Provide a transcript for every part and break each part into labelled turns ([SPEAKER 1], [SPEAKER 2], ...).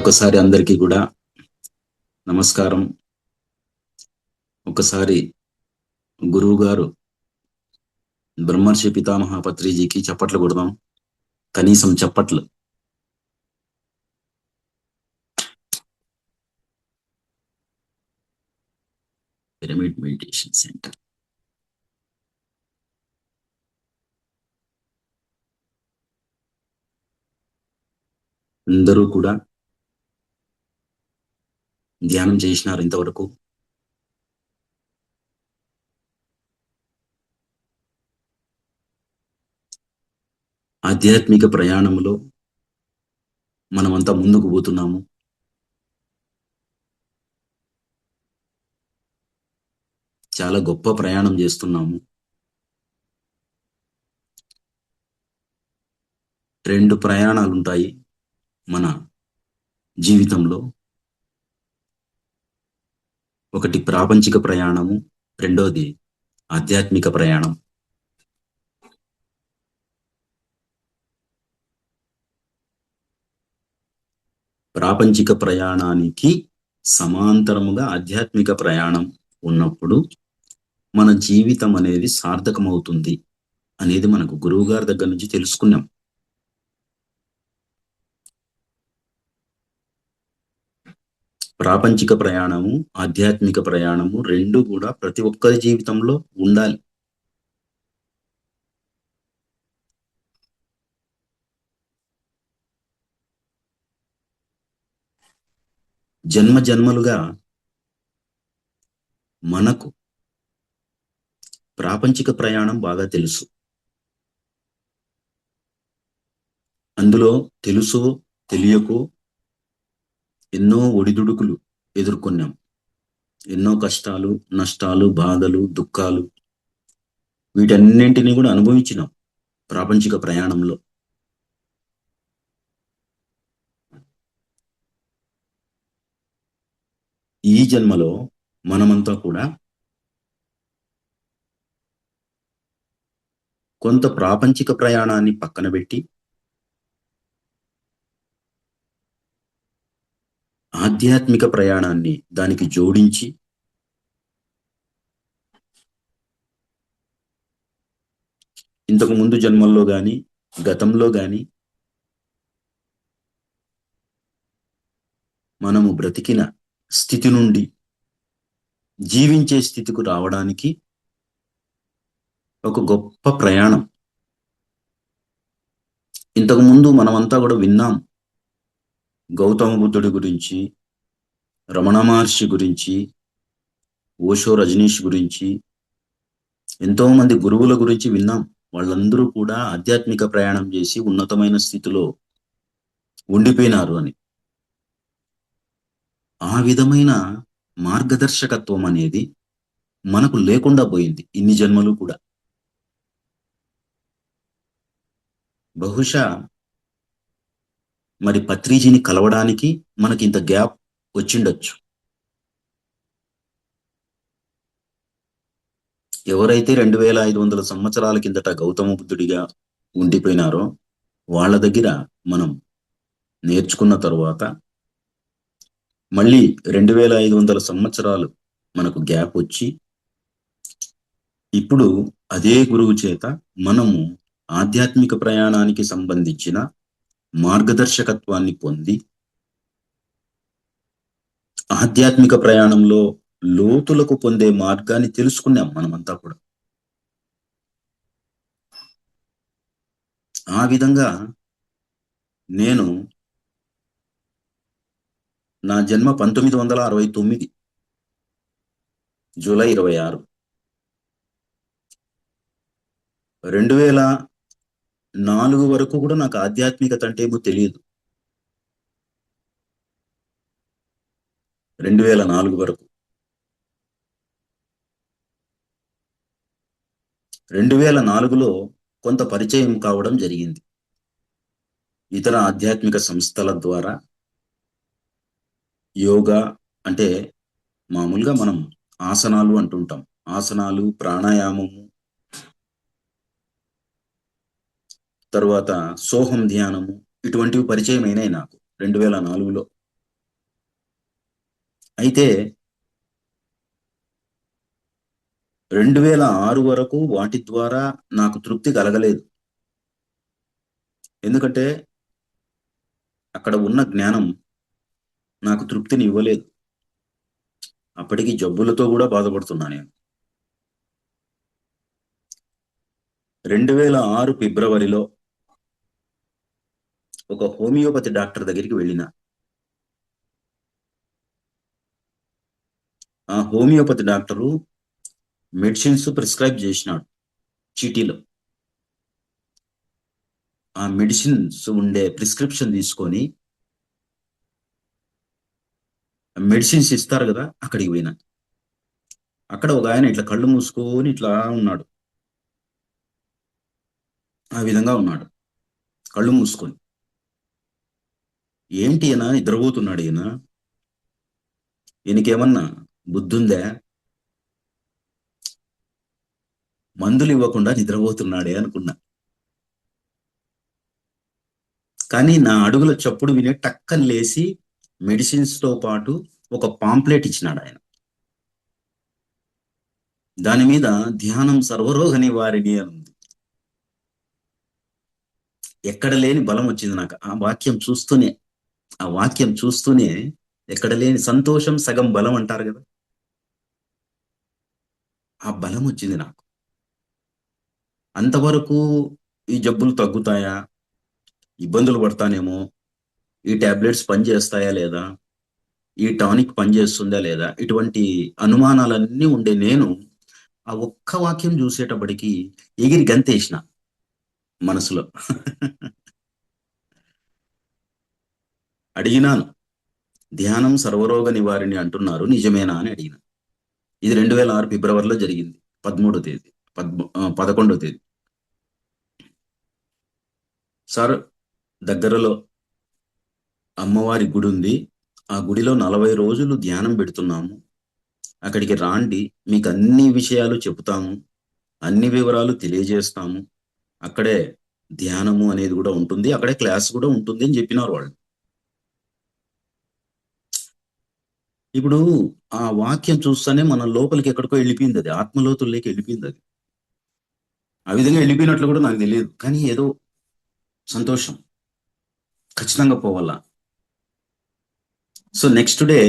[SPEAKER 1] మరొకసారి అందరికీ కూడా నమస్కారం. ఒకసారి గురువు గారు బ్రహ్మర్షి పితామహ పత్రిజీకి చప్పట్లు కొడదాం. కనీసం చప్పట్లు. Pyramid meditation centre. అందరూ కూడా ధ్యానం చేసినారు ఇంతవరకు. ఆధ్యాత్మిక ప్రయాణంలో మనమంతా ముందుకు పోతున్నాము. చాలా గొప్ప ప్రయాణం చేస్తున్నాము. 2 ప్రయాణాలు ఉంటాయి మన జీవితంలో. ఒకటి ప్రాపంచిక ప్రయాణము, రెండోది ఆధ్యాత్మిక ప్రయాణం. ప్రాపంచిక ప్రయాణానికి సమాంతరముగా ఆధ్యాత్మిక ప్రయాణం ఉన్నప్పుడు మన జీవితం అనేది సార్థకమవుతుంది అనేది మనకు గురువు గారి దగ్గర నుంచి తెలుసుకున్నాం. ప్రాపంచిక ప్రయాణము, ఆధ్యాత్మిక ప్రయాణము 2 కూడా ప్రతి ఒక్కరి జీవితంలో ఉండాలి. జన్మ జన్మలుగా మనకు ప్రాపంచిక ప్రయాణం బాగా తెలుసు. అందులో తెలుసో తెలియకో ఎన్నో ఒడిదుడుకులు ఎదుర్కొన్నాం. ఎన్నో కష్టాలు, నష్టాలు, బాధలు, దుఃఖాలు, వీటన్నింటినీ కూడా అనుభవించినాం ప్రాపంచిక ప్రయాణంలో. ఈ జన్మలో మనమంతా కూడా కొంత ప్రాపంచిక ప్రయాణాన్ని పక్కన పెట్టి ఆధ్యాత్మిక ప్రయాణాన్ని దానికి జోడించి ఇంతకు ముందు జన్మల్లో గాని గతంలో గాని మనము బ్రతికిన స్థితి నుండి జీవించే స్థితికి రావడానికి ఒక గొప్ప ప్రయాణం. ఇంతకు ముందు మనమంతా కూడా విన్నాం గౌతమ బుద్ధుడి గురించి, రమణ మహర్షి గురించి, ఓషో రజనీష్ గురించి, ఎంతో మంది గురువుల గురించి విన్నాం. వాళ్ళందరూ కూడా ఆధ్యాత్మిక ప్రయాణం చేసి ఉన్నతమైన స్థితిలో ఉండిపోయినారు అని. ఆ విధమైన మార్గదర్శకత్వం అనేది మనకు లేకుండా పోయింది ఇన్ని జన్మలు కూడా. బహుశా మరి పత్రిజీని కలవడానికి మనకి ఇంత గ్యాప్ వచ్చిండొచ్చు. ఎవరైతే 2500 సంవత్సరాల కిందట గౌతమ బుద్ధుడిగా ఉండిపోయినారో వాళ్ళ దగ్గర మనం నేర్చుకున్న తరువాత మళ్ళీ 2500 సంవత్సరాలు మనకు గ్యాప్ వచ్చి ఇప్పుడు అదే గురువు చేత మనము ఆధ్యాత్మిక ప్రయాణానికి సంబంధించిన మార్గదర్శకత్వాన్ని పొంది ఆధ్యాత్మిక ప్రయాణంలో లోతులకు పొందే మార్గాన్ని తెలుసుకున్నాం మనమంతా కూడా. ఆ విధంగా నేను నా జన్మ 1969 జూలై 26. 2004 వరకు కూడా నాకు ఆధ్యాత్మికత అంటే ఏమో తెలియదు. 2004 వరకు. 2004లో కొంత పరిచయం కావడం జరిగింది ఇతర ఆధ్యాత్మిక సంస్థల ద్వారా. యోగా అంటే మామూలుగా మనం ఆసనాలు అంటుంటాం. ఆసనాలు, ప్రాణాయామము, తర్వాత సోహం ధ్యానము, ఇటువంటివి పరిచయం అయినాయి నాకు 2004లో. అయితే 2006 వరకు వాటి ద్వారా నాకు తృప్తి కలగలేదు. ఎందుకంటే అక్కడ ఉన్న జ్ఞానం నాకు తృప్తిని ఇవ్వలేదు. అప్పటికి జబ్బులతో కూడా బాధపడుతున్నా నేను. 2006 ఫిబ్రవరిలో ఒక హోమియోపతి డాక్టర్ దగ్గరికి వెళ్ళిన. ఆ హోమియోపతి డాక్టరు మెడిసిన్స్ ప్రిస్క్రైబ్ చేసినాడు చీటీలో. ఆ మెడిసిన్స్ ఉండే ప్రిస్క్రిప్షన్ తీసుకొని మెడిసిన్స్ ఇస్తారు కదా, అక్కడికి పోయినా. అక్కడ ఒక ఆయన ఇట్లా కళ్ళు మూసుకొని ఇట్లా ఉన్నాడు. ఆ విధంగా ఉన్నాడు కళ్ళు మూసుకొని. ఏంటి ఈయన నిద్రపోతున్నాడు ఈయన? ఈయనకేమన్నా బుద్ధుందా? మందులు ఇవ్వకుండా నిద్రపోతున్నాడే అనుకున్నా. కానీ నా అడుగుల చప్పుడు విని టక్కన లేచి మెడిసిన్స్ తో పాటు ఒక పాంప్లెట్ ఇచ్చినాడు ఆయన. దాని మీద ధ్యానం సర్వరోగ నివారిణి అని ఉంది. ఎక్కడ లేని బలం వచ్చింది నాకు ఆ వాక్యం చూస్తూనే ఎక్కడ లేని సంతోషం సగం బలం అంటారు కదా, ఆ బలం వచ్చింది నాకు. అంతవరకు ఈ జబ్బులు తగ్గుతాయా, ఇబ్బందులు పడతానేమో, ఈ టాబ్లెట్స్ పనిచేస్తాయా లేదా, ఈ టానిక్ పనిచేస్తుందా లేదా, ఇటువంటి అనుమానాలన్నీ ఉండే నేను ఆ ఒక్క వాక్యం చూసేటప్పటికి ఎగిరి గంతేసిన మనసులో. అడిగినాను, ధ్యానం సర్వరోగ నివారిణి అంటున్నారు, నిజమేనా అని అడిగిన. ఇది 2006 ఫిబ్రవరిలో జరిగింది. 13వ తేదీ, 11వ తేదీ. సార్, దగ్గరలో అమ్మవారి గుడి ఉంది. ఆ గుడిలో 40 రోజులు ధ్యానం పెడుతున్నాము. అక్కడికి రాండి, మీకు అన్ని విషయాలు చెబుతాము, అన్ని వివరాలు తెలియజేస్తాము. అక్కడే ధ్యానము అనేది కూడా ఉంటుంది, అక్కడే క్లాస్ కూడా ఉంటుంది అని చెప్పినారు వాళ్ళు. ఇప్పుడు ఆ వాక్యం చూస్తేనే మన లోపలికి ఎక్కడికో వెళ్ళిపోయింది, అది ఆత్మలోతుల్లోకి వెళ్ళిపోయింది అది. ఆ విధంగా వెళ్ళిపోయినట్లు కూడా నాకు తెలియదు, కానీ ఏదో సంతోషం, ఖచ్చితంగా పోవాలా. సో నెక్స్ట్ డే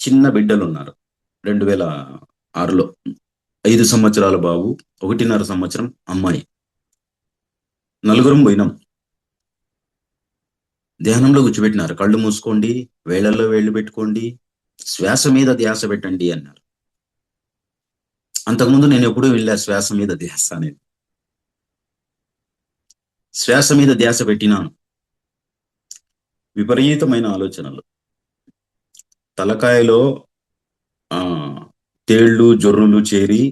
[SPEAKER 1] చిన్న బిడ్డలు ఉన్నారు. 2006లో 5 సంవత్సరాల బాబు, 1.5 సంవత్సరం అమ్మాయి. నలుగురం పోయినాం. ధ్యానంలో కూర్చోబెట్టినారు. కళ్ళు మూసుకోండి, వేళల్లో వేళ్ళు పెట్టుకోండి, శ్వాస మీద ధ్యాస పెట్టండి అన్నారు. అంతకుముందు నేను ఎప్పుడూ వెళ్ళా శ్వాస మీద ధ్యాస అనేది. శ్వాస మీద ధ్యాస పెట్టినాను. విపరీతమైన ఆలోచనలు. తలకాయలో ఆ తేళ్లు జొర్రులు చేరి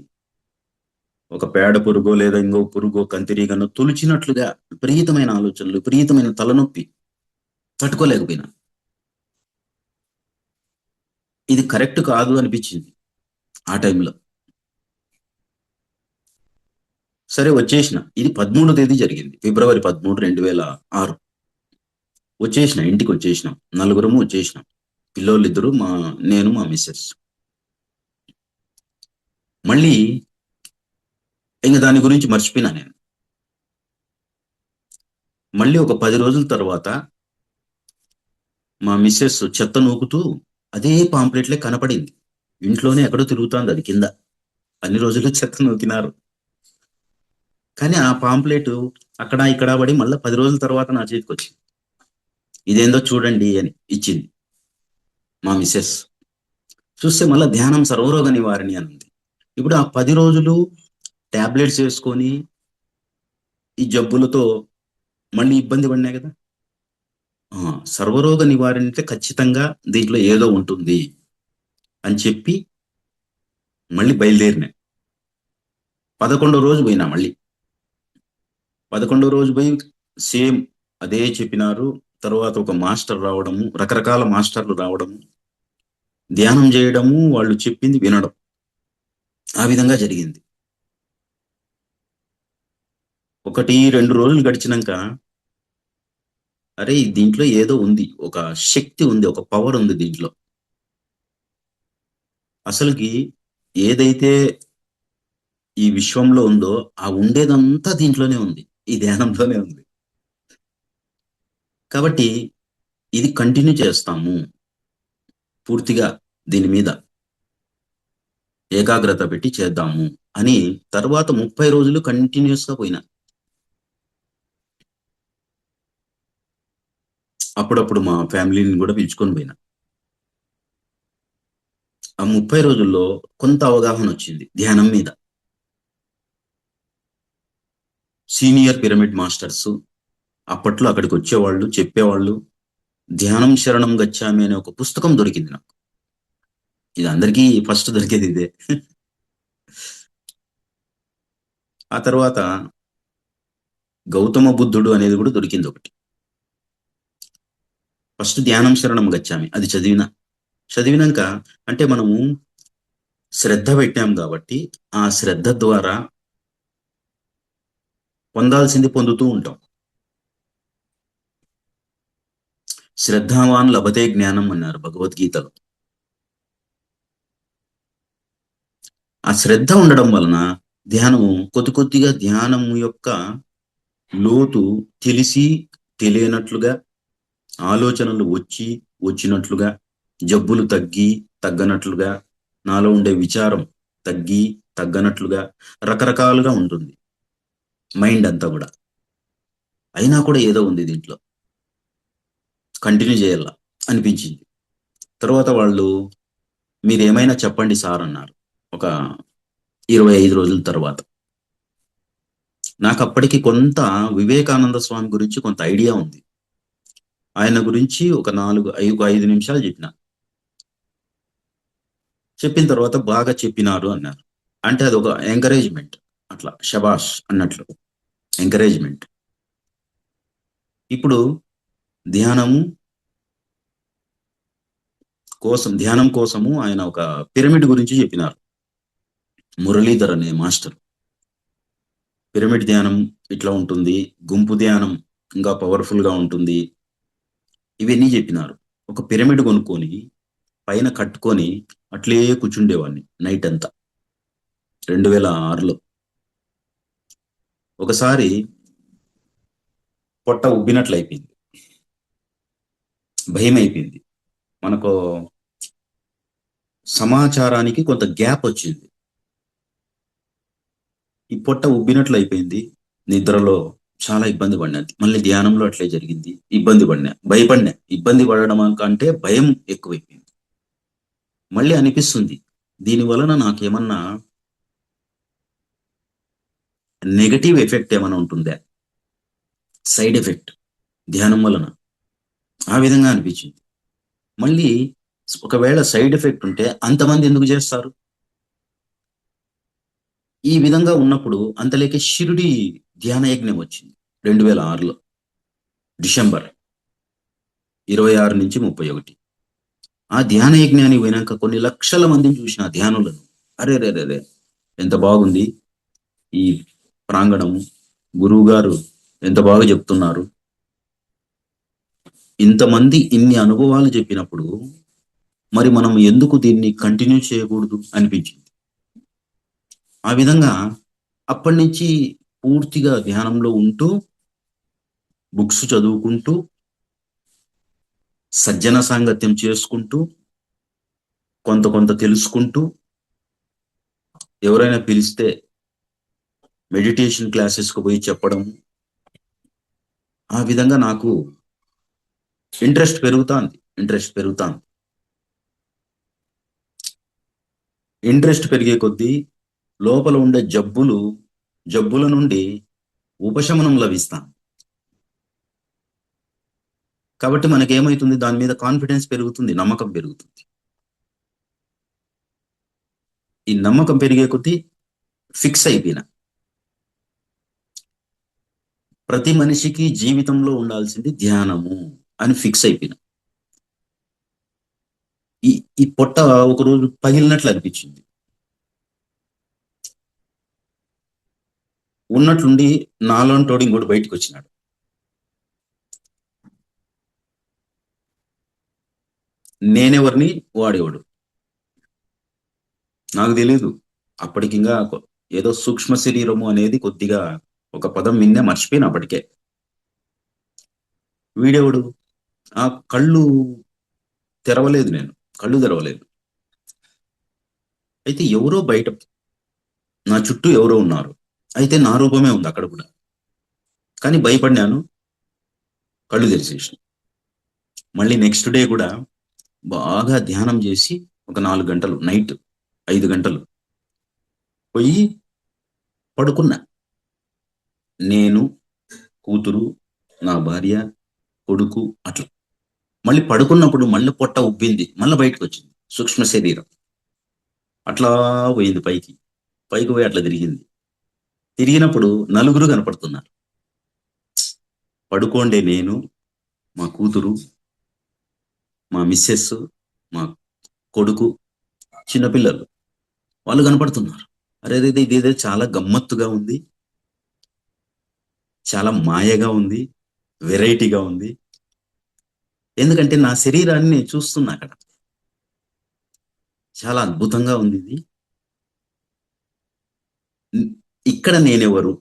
[SPEAKER 1] ఒక పేడ పురుగో లేదా ఇంకో పురుగో కంతిరీగను తొలిచినట్లుగా విపరీతమైన ఆలోచనలు, విపరీతమైన తలనొప్పి, తట్టుకోలేకపోయినా. ఇది కరెక్ట్ కాదు అనిపించింది ఆ టైంలో. సరే వచ్చేసిన. ఇది 13వ తేదీ జరిగింది, ఫిబ్రవరి 13, 2006. వచ్చేసిన, ఇంటికి వచ్చేసినాం. నలుగురము వచ్చేసినాం. పిల్లోళ్ళు ఇద్దరు, నేను మా మిస్సెస్. మళ్ళీ ఇంక దాని గురించి మర్చిపోయినా నేను. మళ్ళీ ఒక 10 రోజుల తర్వాత మా మిస్సెస్ చెత్త నూకుతూ అదే పాంప్లెట్లే కనపడింది. ఇంట్లోనే ఎక్కడో తిరుగుతుంది అది కింద. అన్ని రోజులు చెత్త నూకినారు, కానీ ఆ పాంప్లెట్ అక్కడ ఇక్కడ పడి మళ్ళీ 10 రోజుల తర్వాత నా చేతికి వచ్చింది. ఇదేందో చూడండి అని ఇచ్చింది మా మిస్సెస్. చూస్తే మళ్ళీ ధ్యానం సర్వరోగ నివారిణి అని ఉంది. ఇప్పుడు ఆ 10 రోజులు టాబ్లెట్స్ వేసుకొని ఈ జబ్బులతో మళ్ళీ ఇబ్బంది పడినాయి కదా. సర్వరోగ నివారణ అంటే ఖచ్చితంగా దీంట్లో ఏదో ఉంటుంది అని చెప్పి మళ్ళీ బయలుదేరినా. 11వ రోజు పోయినా. మళ్ళీ 11వ రోజు పోయి సేమ్ అదే చెప్పినారు. తర్వాత ఒక మాస్టర్ రావడము, రకరకాల మాస్టర్లు రావడము, ధ్యానం చేయడము, వాళ్ళు చెప్పింది వినడం, ఆ విధంగా జరిగింది. 1-2 రోజులు గడిచినాక, అరే దీంట్లో ఏదో ఉంది, ఒక శక్తి ఉంది, ఒక పవర్ ఉంది దీంట్లో. అసలుకి ఏదైతే ఈ విశ్వంలో ఉందో ఆ ఉండేదంతా దీంట్లోనే ఉంది, ఈ ధ్యానంలోనే ఉంది. కాబట్టి ఇది కంటిన్యూ చేస్తాము పూర్తిగా, దీని మీద ఏకాగ్రత పెట్టి చేద్దాము అని. తర్వాత 30 రోజులు కంటిన్యూస్ గా పోయినా. అప్పుడప్పుడు మా ఫ్యామిలీని కూడా పిలుచుకొని పోయినా. ఆ 30 రోజుల్లో కొంత అవగాహన వచ్చింది ధ్యానం మీద. సీనియర్ పిరమిడ్ మాస్టర్స్ అప్పట్లో అక్కడికి వచ్చేవాళ్ళు, చెప్పేవాళ్ళు. ధ్యానం శరణం గచ్చామి అనే ఒక పుస్తకం దొరికింది నాకు. ఇది అందరికీ ఫస్ట్ దొరికేది ఇదే. ఆ తర్వాత గౌతమ బుద్ధుడు అనేది కూడా దొరికింది ఒకటి. ఫస్ట్ ధ్యానం శరణం గచ్చామి అది చదివినాక, అంటే మనము శ్రద్ధ పెట్టాం కాబట్టి ఆ శ్రద్ధ ద్వారా పొందాల్సింది పొందుతూ ఉంటాం. శ్రద్ధావాన్ లభతే జ్ఞానం అన్నారు భగవద్గీతలో. ఆ శ్రద్ధ ఉండడం వలన ధ్యానము కొద్ది కొద్దిగా ధ్యానము యొక్క లోతు తెలిసి తెలియనట్లుగా, ఆలోచనలు వచ్చినట్లుగా, జబ్బులు తగ్గనట్లుగా, నాలో ఉండే విచారం తగ్గనట్లుగా రకరకాలుగా ఉంటుంది మైండ్ అంతా కూడా. అయినా కూడా ఏదో ఉంది దీంట్లో, కంటిన్యూ చేయాల అనిపించింది. తర్వాత వాళ్ళు మీరేమైనా చెప్పండి సార్ అన్నారు ఒక 25 రోజుల తర్వాత. నాకు అప్పటికి కొంత వివేకానంద స్వామి గురించి కొంత ఐడియా ఉంది. ఆయన గురించి ఒక 5 నిమిషాలు చెప్పిన తర్వాత బాగా చెప్పినారు అన్నారు. అంటే అది ఒక ఎంకరేజ్మెంట్, అట్లా షబాష్ అన్నట్లు ఎంకరేజ్మెంట్. ఇప్పుడు ధ్యానం ధ్యానం కోసము ఆయన ఒక పిరమిడ్ గురించి చెప్పినారు, మురళీధర్ అనే మాస్టర్. పిరమిడ్ ధ్యానం ఇట్లా ఉంటుంది, గుంపు ధ్యానం ఇంకా పవర్ఫుల్ గా ఉంటుంది, ఇవన్నీ చెప్పినారు. ఒక పిరమిడ్ కొనుక్కొని పైన కట్టుకొని అట్లే కూర్చుండేవాడిని నైట్ అంతా 2006లో. ఒకసారి పొట్ట ఉబ్బినట్లు అయిపోయింది, భయం అయిపోయింది. మనకు సమాచారానికి కొంత గ్యాప్ వచ్చింది. ఈ పొట్ట ఉబ్బినట్లు అయిపోయింది. నిద్రలో చాలా ఇబ్బంది పడినా, మళ్ళీ ధ్యానంలో అట్లే జరిగింది. భయపడినా. ఇబ్బంది పడడం కంటే భయం ఎక్కువైపోయింది. మళ్ళీ అనిపిస్తుంది దీని వలన నాకేమన్నా నెగటివ్ ఎఫెక్ట్ ఏమైనా ఉంటుందా, సైడ్ ఎఫెక్ట్ ధ్యానం వలన. ఆ విధంగా అనిపించింది. మళ్ళీ ఒకవేళ సైడ్ ఎఫెక్ట్ ఉంటే అంతమంది ఎందుకు చేస్తారు? ఈ విధంగా ఉన్నప్పుడు అంతలేకే షిరిడి ధ్యాన యజ్ఞం వచ్చింది 2006లో, డిసెంబర్ 26 నుంచి 31. ఆ ధ్యాన యజ్ఞానికి పోయినాక కొన్ని లక్షల మందిని చూసిన ధ్యానులను. అరే రే రే రే, ఎంత బాగుంది ఈ ప్రాంగణము, గురువు గారు ఎంత బాగా చెప్తున్నారు. ఇంతమంది ఇన్ని అనుభవాలు చెప్పినప్పుడు మరి మనం ఎందుకు దీన్ని కంటిన్యూ చేయకూడదు అనిపించింది. ఆ విధంగా అప్పటి నుంచి పూర్తిగా ధ్యానంలో ఉంటూ, బుక్స్ చదువుకుంటూ, సజ్జన సాంగత్యం చేసుకుంటూ, కొంత కొంత తెలుసుకుంటూ, ఎవరైనా పిలిస్తే మెడిటేషన్ క్లాసెస్కి పోయి చెప్పడం. ఆ విధంగా నాకు ఇంట్రెస్ట్ పెరుగుతాంది. ఇంట్రెస్ట్ పెరిగే కొద్దీ లోపల ఉండే జబ్బుల నుండి ఉపశమనం లభిస్తాం. కాబట్టి మనకేమవుతుంది, దాని మీద కాన్ఫిడెన్స్ పెరుగుతుంది, నమ్మకం పెరుగుతుంది. ఈ నమ్మకం పెరిగే కొద్దీ ఫిక్స్ అయిపోయినా, ప్రతి మనిషికి జీవితంలో ఉండాల్సింది ధ్యానము అని ఫిక్స్ అయిపోయినా. ఈ పొట్ట ఒకరోజు పగిలినట్లు అనిపించింది. ఉన్నట్లుండి నాలోంటోడు ఇంకోటి బయటకు వచ్చినాడు. నేనెవరిని, వాడేవాడు. నాకు తెలియదు. అప్పటికింకా ఏదో సూక్ష్మ శరీరము అనేది కొద్దిగా ఒక పదం విన్నే మర్చిపోయిన అప్పటికే. వీడెవడు? ఆ కళ్ళు తెరవలేదు నేను. కళ్ళు తెరవలేదు. అయితే ఎవరో బయట నా చుట్టూ ఎవరో ఉన్నారు. అయితే నా రూపమే ఉంది అక్కడ కూడా. కానీ భయపడినాను. కళ్ళు తెరిచేసిన. మళ్ళీ నెక్స్ట్ డే కూడా బాగా ధ్యానం చేసి ఒక 4 గంటలు నైట్ 5 గంటలు పోయి పడుకున్నా. నేను, కూతురు, నా భార్య, కొడుకు అట్లా. మళ్ళీ పడుకున్నప్పుడు మళ్ళీ పొట్ట ఉబ్బింది. మళ్ళీ బయటకు వచ్చింది సూక్ష్మ శరీరం. అట్లా పోయింది పైకి. పైకి పోయి అట్లా తిరిగింది. తిరిగినప్పుడు నలుగురు కనపడుతున్నారు. పడుకోండే నేను, మా కూతురు, మా మిస్సెస్, మా కొడుకు, చిన్నపిల్లలు వాళ్ళు కనపడుతున్నారు. అరే ఇదేదో చాలా గమ్మత్తుగా ఉంది, చాలా మాయగా ఉంది, వెరైటీగా ఉంది. ఎందుకంటే నా శరీరాన్ని చూస్తున్నా అక్కడ. చాలా అద్భుతంగా ఉంది ఇది. ఇక్కడ నేనెవరు?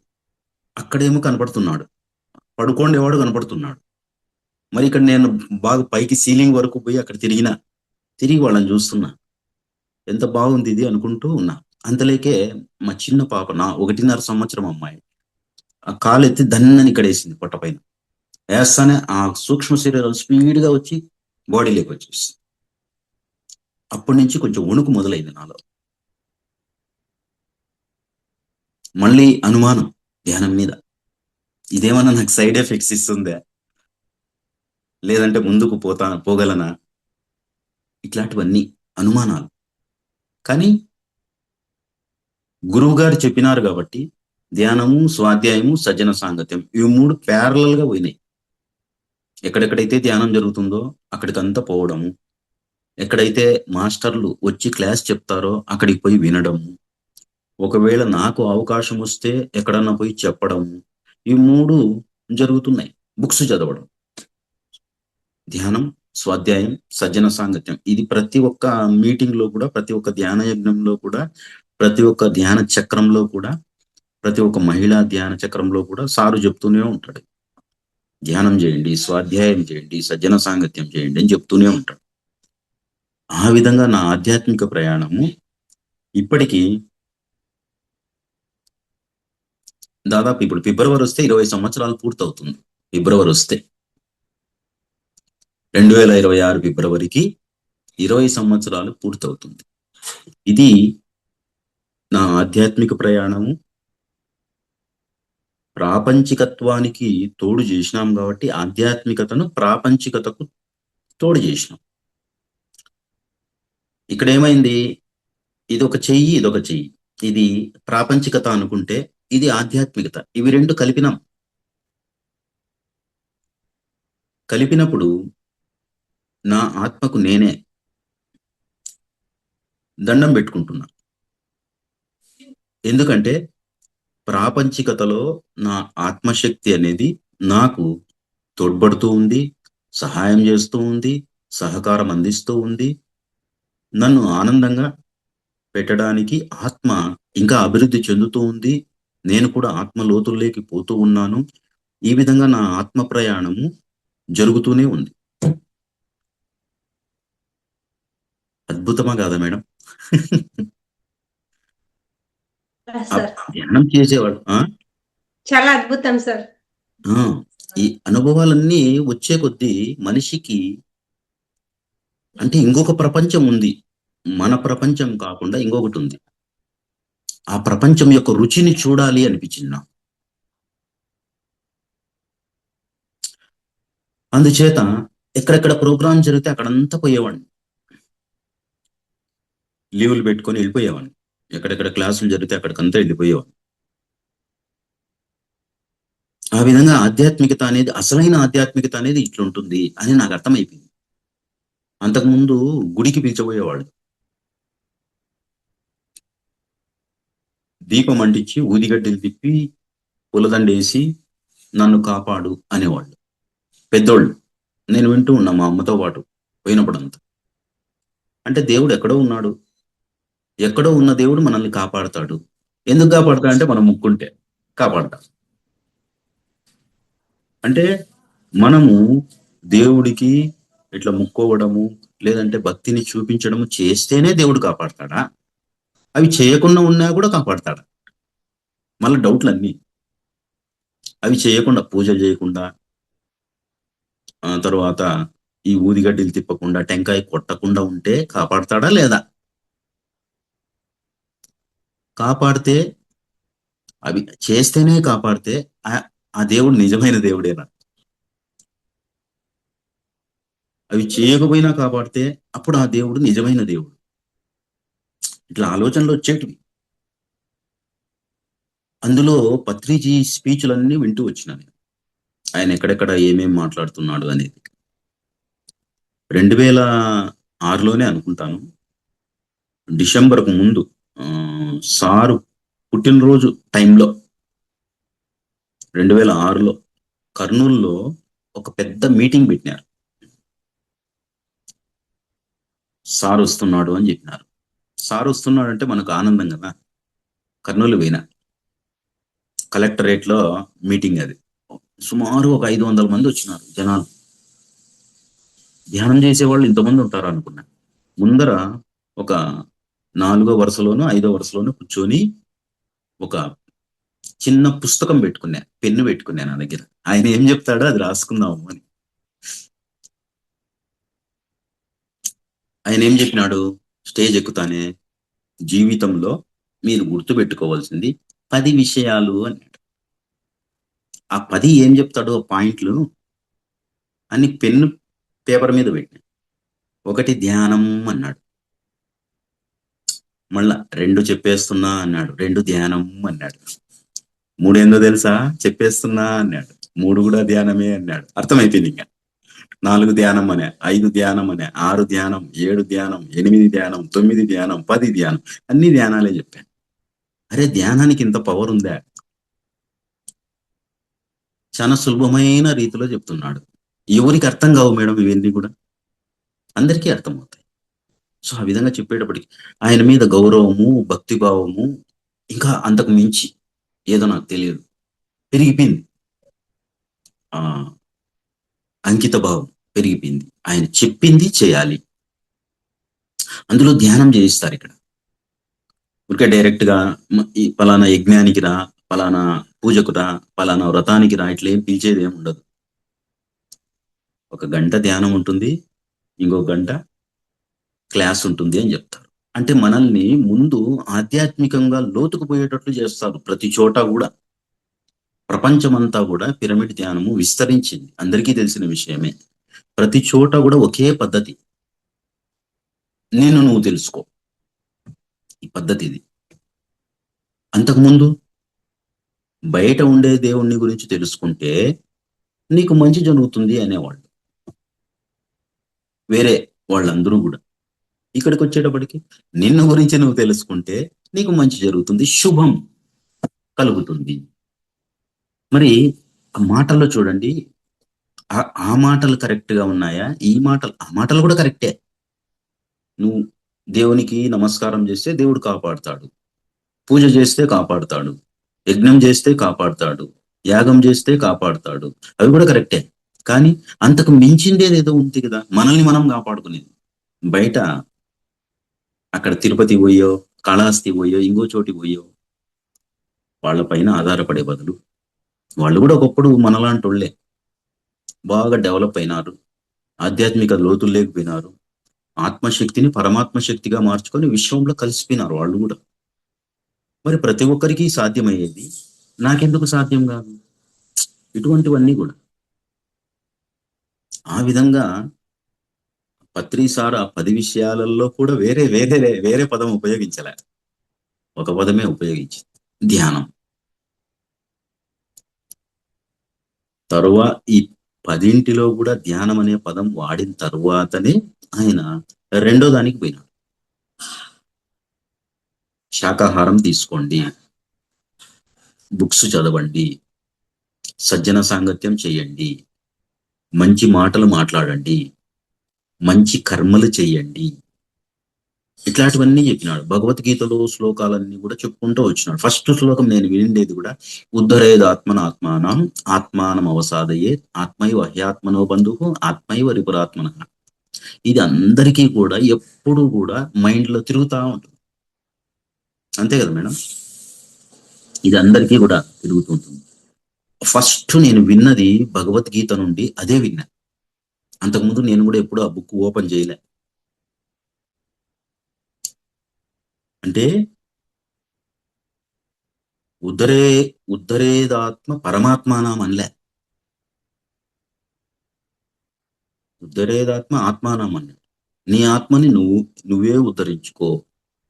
[SPEAKER 1] అక్కడేమో కనపడుతున్నాడు. పడుకోండేవాడు కనపడుతున్నాడు. మరి ఇక్కడ నేను బాగా పైకి సీలింగ్ వరకు పోయి అక్కడ తిరిగి వాళ్ళని చూస్తున్నా. ఎంత బాగుంది ఇది అనుకుంటూ ఉన్నా. అంతలేకే మా చిన్న పాప, నా 1.5 సంవత్సరం అమ్మాయి, ఆ కాలు ఎత్తి దన్నని ఇక్కడ వేసింది పొట్ట పైన. వేస్తానే ఆ సూక్ష్మ శరీరాలు స్పీడ్ గా వచ్చి బాడీలోకి వచ్చేసింది. అప్పటి నుంచి కొంచెం వణుకు మొదలైంది నాలో. మళ్ళీ అనుమానం ధ్యానం మీద, ఇదేమన్నా నాకు సైడ్ ఎఫెక్ట్స్ ఇస్తుందా, లేదంటే ముందుకు పోగలనా, ఇట్లాంటివన్నీ అనుమానాలు. కానీ గురువు గారు చెప్పినారు కాబట్టి ధ్యానము, స్వాధ్యాయము, సజ్జన సాంగత్యం ఇవి 3 ప్యారలల్ గా పోయినాయి. ఎక్కడెక్కడైతే ధ్యానం జరుగుతుందో అక్కడికంతా పోవడము, ఎక్కడైతే మాస్టర్లు వచ్చి క్లాస్ చెప్తారో అక్కడికి పోయి వినడము, ఒకవేళ నాకు అవకాశం వస్తే ఎక్కడన్నా పోయి చెప్పడము, ఈ 3 జరుగుతున్నాయి. బుక్స్ చదవడం, ధ్యానం, స్వాధ్యాయం, సజ్జన సాంగత్యం, ఇది ప్రతి ఒక్క మీటింగ్ లో కూడా, ప్రతి ఒక్క ధ్యాన యజ్ఞంలో కూడా, ప్రతి ఒక్క ధ్యాన చక్రంలో కూడా, ప్రతి ఒక్క మహిళా ధ్యాన చక్రంలో కూడా సారు చెప్తూనే ఉంటాడు. ధ్యానం చేయండి, స్వాధ్యాయం చేయండి, సజ్జన సాంగత్యం చేయండి అని చెప్తూనే ఉంటాడు. ఆ విధంగా నా ఆధ్యాత్మిక ప్రయాణము ఇప్పటికీ దాదాపు ఇప్పుడు ఫిబ్రవరి వస్తే 20 సంవత్సరాలు పూర్తవుతుంది. ఫిబ్రవరి వస్తే 2026 ఫిబ్రవరికి 20 సంవత్సరాలు పూర్తవుతుంది. ఇది నా ఆధ్యాత్మిక ప్రయాణము. ప్రాపంచికత్వానికి తోడు చేసినాం కాబట్టి ఆధ్యాత్మికతను ప్రాపంచికతకు తోడు చేసినాం. ఇక్కడ ఏమైంది, ఇదొక చెయ్యి, ఇదొక చెయ్యి. ఇది ప్రాపంచికత అనుకుంటే ఇది ఆధ్యాత్మికత. ఇవి 2 కలిపినప్పుడు నా ఆత్మకు నేనే దండం పెట్టుకుంటున్నా. ఎందుకంటే ప్రాపంచికతలో నా ఆత్మశక్తి అనేది నాకు తోడ్పడుతూ ఉంది, సహాయం చేస్తూ ఉంది, సహకారం అందిస్తూ ఉంది. నన్ను ఆనందంగా పెట్టడానికి ఆత్మ ఇంకా అభివృద్ధి చెందుతూ ఉంది. నేను కూడా ఆత్మ లోతుల్లోకి పోతూ ఉన్నాను. ఈ విధంగా నా ఆత్మ ప్రయాణము జరుగుతూనే ఉంది. అద్భుతమా కాదా మేడం? ధ్యానం చేసేవాడు
[SPEAKER 2] చాలా అద్భుతం సార్.
[SPEAKER 1] ఈ అనుభవాలన్నీ వచ్చే కొద్దీ మనిషికి అంటే ఇంకొక ప్రపంచం ఉంది, మన ప్రపంచం కాకుండా ఇంకొకటి ఉంది. ఆ ప్రపంచం యొక్క రుచిని చూడాలి అనిపించింది నాకు. అందుచేత ఎక్కడెక్కడ ప్రోగ్రామ్ జరిగితే అక్కడంతా పోయేవాడిని. లీవులు పెట్టుకొని వెళ్ళిపోయేవాడిని. ఎక్కడెక్కడ క్లాసులు జరిగితే అక్కడికంతా వెళ్ళిపోయేవాడిని. ఆ విధంగా ఆధ్యాత్మికత అనేది, అసలైన ఆధ్యాత్మికత అనేది ఇట్లుంటుంది అని నాకు అర్థమైపోయింది. అంతకుముందు గుడికి పిలిచబోయేవాళ్ళు, దీపం అంటించి ఊదిగడ్డలు తిప్పి పులదండేసి నన్ను కాపాడు అనేవాళ్ళు పెద్దోళ్ళు. నేను వింటూ ఉన్నా మా అమ్మతో పాటు పోయినప్పుడంతా. అంటే దేవుడు ఎక్కడో ఉన్నాడు, ఎక్కడో ఉన్న దేవుడు మనల్ని కాపాడతాడు. ఎందుకు కాపాడతాడు అంటే మనం ముక్కుంటే కాపాడతాడు. అంటే మనము దేవుడికి ఇట్లా ముక్కోవడము లేదంటే భక్తిని చూపించడము చేస్తేనే దేవుడు కాపాడతాడా? అవి చేయకుండా ఉన్నా కూడా కాపాడతాడా? మళ్ళీ డౌట్లన్నీ. అవి చేయకుండా పూజలు చేయకుండా తర్వాత ఈ ఊదిగడ్డలు తిప్పకుండా టెంకాయ కొట్టకుండా ఉంటే కాపాడతాడా లేదా? కాపాడితే అవి చేస్తేనే కాపాడితే ఆ దేవుడు నిజమైన దేవుడేనా? అవి చేయకపోయినా కాపాడితే అప్పుడు ఆ దేవుడు నిజమైన దేవుడు. ఇట్లా ఆలోచనలు వచ్చేటివి. అందులో పత్రిజీ స్పీచ్లన్నీ వింటూ వచ్చిన నేను. ఆయన ఎక్కడెక్కడ ఏమేం మాట్లాడుతున్నాడు అనేది 2006లోనే అనుకుంటాను, డిసెంబర్కు ముందు సారు పుట్టినరోజు టైంలో 2006లో కర్నూలులో ఒక పెద్ద మీటింగ్ పెట్టినారు. సార్ వస్తున్నాడు అని చెప్పినారు. సార్ వస్తున్నాడు అంటే మనకు ఆనందం కదా. కర్నూలు పోయినా, కలెక్టరేట్ లో మీటింగ్ అది. సుమారు ఒక 500 మంది వచ్చినారు జనాలు. ధ్యానం చేసేవాళ్ళు ఇంతమంది ఉంటారు అనుకున్నా. ముందర ఒక 4వ వరుసలోనో 5వ వరుసలోనో కూర్చొని ఒక చిన్న పుస్తకం పెట్టుకున్నా, పెన్ను పెట్టుకున్నా నా దగ్గర. ఆయన ఏం చెప్తాడో అది రాసుకుందాము అని. ఆయన ఏం చెప్పినాడు స్టేజ్ ఎక్కుతానే, జీవితంలో మీరు గుర్తుపెట్టుకోవాల్సింది 10 విషయాలు అన్నాడు. ఆ 10 ఏం చెప్తాడో పాయింట్లు అని పెన్ను పేపర్ మీద పెట్టినా. 1 ధ్యానం అన్నాడు. మళ్ళా 2 చెప్పేస్తున్నా అన్నాడు. 2 ధ్యానం అన్నాడు. 3 ఏందో తెలుసా? చెప్పేస్తున్నా అన్నాడు. 3 కూడా ధ్యానమే అన్నాడు. అర్థమైపోయింది ఇంకా. 4 ధ్యానం అనే, 5 ధ్యానం అనే, 6 ధ్యానం, 7 ధ్యానం, 8 ధ్యానం, 9 ధ్యానం, 10 ధ్యానం, అన్ని ధ్యానాలే చెప్పాను. అరే ధ్యానానికి ఇంత పవర్ ఉందా? చాలా సులభమైన రీతిలో చెప్తున్నాడు. ఎవరికి అర్థం కావు మేడం ఇవన్నీ కూడా, అందరికీ అర్థమవుతాయి. సో ఆ విధంగా చెప్పేటప్పటికి ఆయన మీద గౌరవము, భక్తిభావము, ఇంకా అంతకు మించి ఏదో నాకు తెలియదు పెరిగిపోయింది. అంకిత భావం పెరిగిపోయింది. ఆయన చెప్పింది చేయాలి. అందులో ధ్యానం చేయిస్తారు ఇక్కడ. ఊరికే డైరెక్ట్ గా ఈ పలానా యజ్ఞానికి రా, పలానా పూజకు రా, పలానా వ్రతానికి రా, ఇట్లా ఏం పిలిచేది ఏమి ఉండదు. 1 గంట ధ్యానం ఉంటుంది, ఇంకో గంట క్లాస్ ఉంటుంది అని చెప్తారు. అంటే మనల్ని ముందు ఆధ్యాత్మికంగా లోతుకు పోయేటట్లు చేస్తారు. ప్రతి చోట కూడా, ప్రపంచమంతా కూడా పిరమిడ్ ధ్యానము విస్తరించింది, అందరికీ తెలిసిన విషయమే. ప్రతి చోట కూడా ఒకే పద్ధతి. నువ్వు తెలుసుకో, ఈ పద్ధతి ఇది. అంతకుముందు బయట ఉండే దేవుణ్ణి గురించి తెలుసుకుంటే నీకు మంచి జరుగుతుంది అనేవాళ్ళు వేరే వాళ్ళందరూ కూడా. ఇక్కడికి వచ్చేటప్పటికి నిన్ను గురించి నువ్వు తెలుసుకుంటే నీకు మంచి జరుగుతుంది, శుభం కలుగుతుంది. మరి ఆ మాటల్లో చూడండి, ఆ మాటలు కరెక్ట్ గా ఉన్నాయా? ఆ మాటలు కూడా కరెక్టే. నువ్వు దేవునికి నమస్కారం చేస్తే దేవుడు కాపాడుతాడు, పూజ చేస్తే కాపాడుతాడు, యజ్ఞం చేస్తే కాపాడుతాడు, యాగం చేస్తే కాపాడుతాడు, అవి కూడా కరెక్టే. కానీ అంతకు మించిందేది ఏదో ఉంది కదా మనల్ని మనం కాపాడుకునేది. బయట అక్కడ తిరుపతి పోయో, కాళహస్తి పోయో, ఇంకో చోటి పోయో వాళ్ళ పైన ఆధారపడే బదులు, వాళ్ళు కూడా ఒకప్పుడు మనలాంటి వాళ్ళే, బాగా డెవలప్ అయినారు, ఆధ్యాత్మిక లోతులు లేకపోయినారు, ఆత్మశక్తిని పరమాత్మ శక్తిగా మార్చుకొని విశ్వంలో కలిసిపోయినారు వాళ్ళు కూడా. మరి ప్రతి ఒక్కరికి సాధ్యమయ్యేది నాకెందుకు సాధ్యం కాదు? ఇటువంటివన్నీ కూడా. ఆ విధంగా పత్రిసార్ ఆ 10 విషయాలలో కూడా వేరే వేరే వేరే పదం ఉపయోగించలే, ఒక పదమే ఉపయోగించింది, ధ్యానం. ఈ 10 కూడా ధ్యానం అనే పదం వాడిన తరువాతనే ఆయన రెండో దానికి పోయినాడు. శాకాహారం తీసుకోండి, బుక్స్ చదవండి, సజ్జన సాంగత్యం చేయండి, మంచి మాటలు మాట్లాడండి, మంచి కర్మలు చేయండి, ఇట్లాంటివన్నీ చెప్పినాడు. భగవద్గీతలో శ్లోకాలన్నీ కూడా చెప్పుకుంటూ వచ్చినాడు. ఫస్ట్ శ్లోకం నేను వినిండేది కూడా ఉద్ధరేద్ ఆత్మనాత్మానం ఆత్మానం అవసాదయే ఆత్మైవ హ్యాత్మనో బంధువు ఆత్మైవ రిపురాత్మన. ఇది అందరికీ కూడా ఎప్పుడు కూడా మైండ్ లో తిరుగుతా ఉంటుంది. అంతే కదా మేడం? ఇది అందరికీ కూడా తిరుగుతుంటుంది. ఫస్ట్ నేను విన్నది భగవద్గీత నుండి అదే విన్నా. అంతకుముందు నేను కూడా ఎప్పుడు ఆ బుక్ ఓపెన్ చేయలే. అంటే ఉద్ధరేదాత్మ పరమాత్మానం అనలే, ఉద్ధరేదాత్మ ఆత్మానం అన్నాడు. నీ ఆత్మని నువ్వే ఉద్ధరించుకో,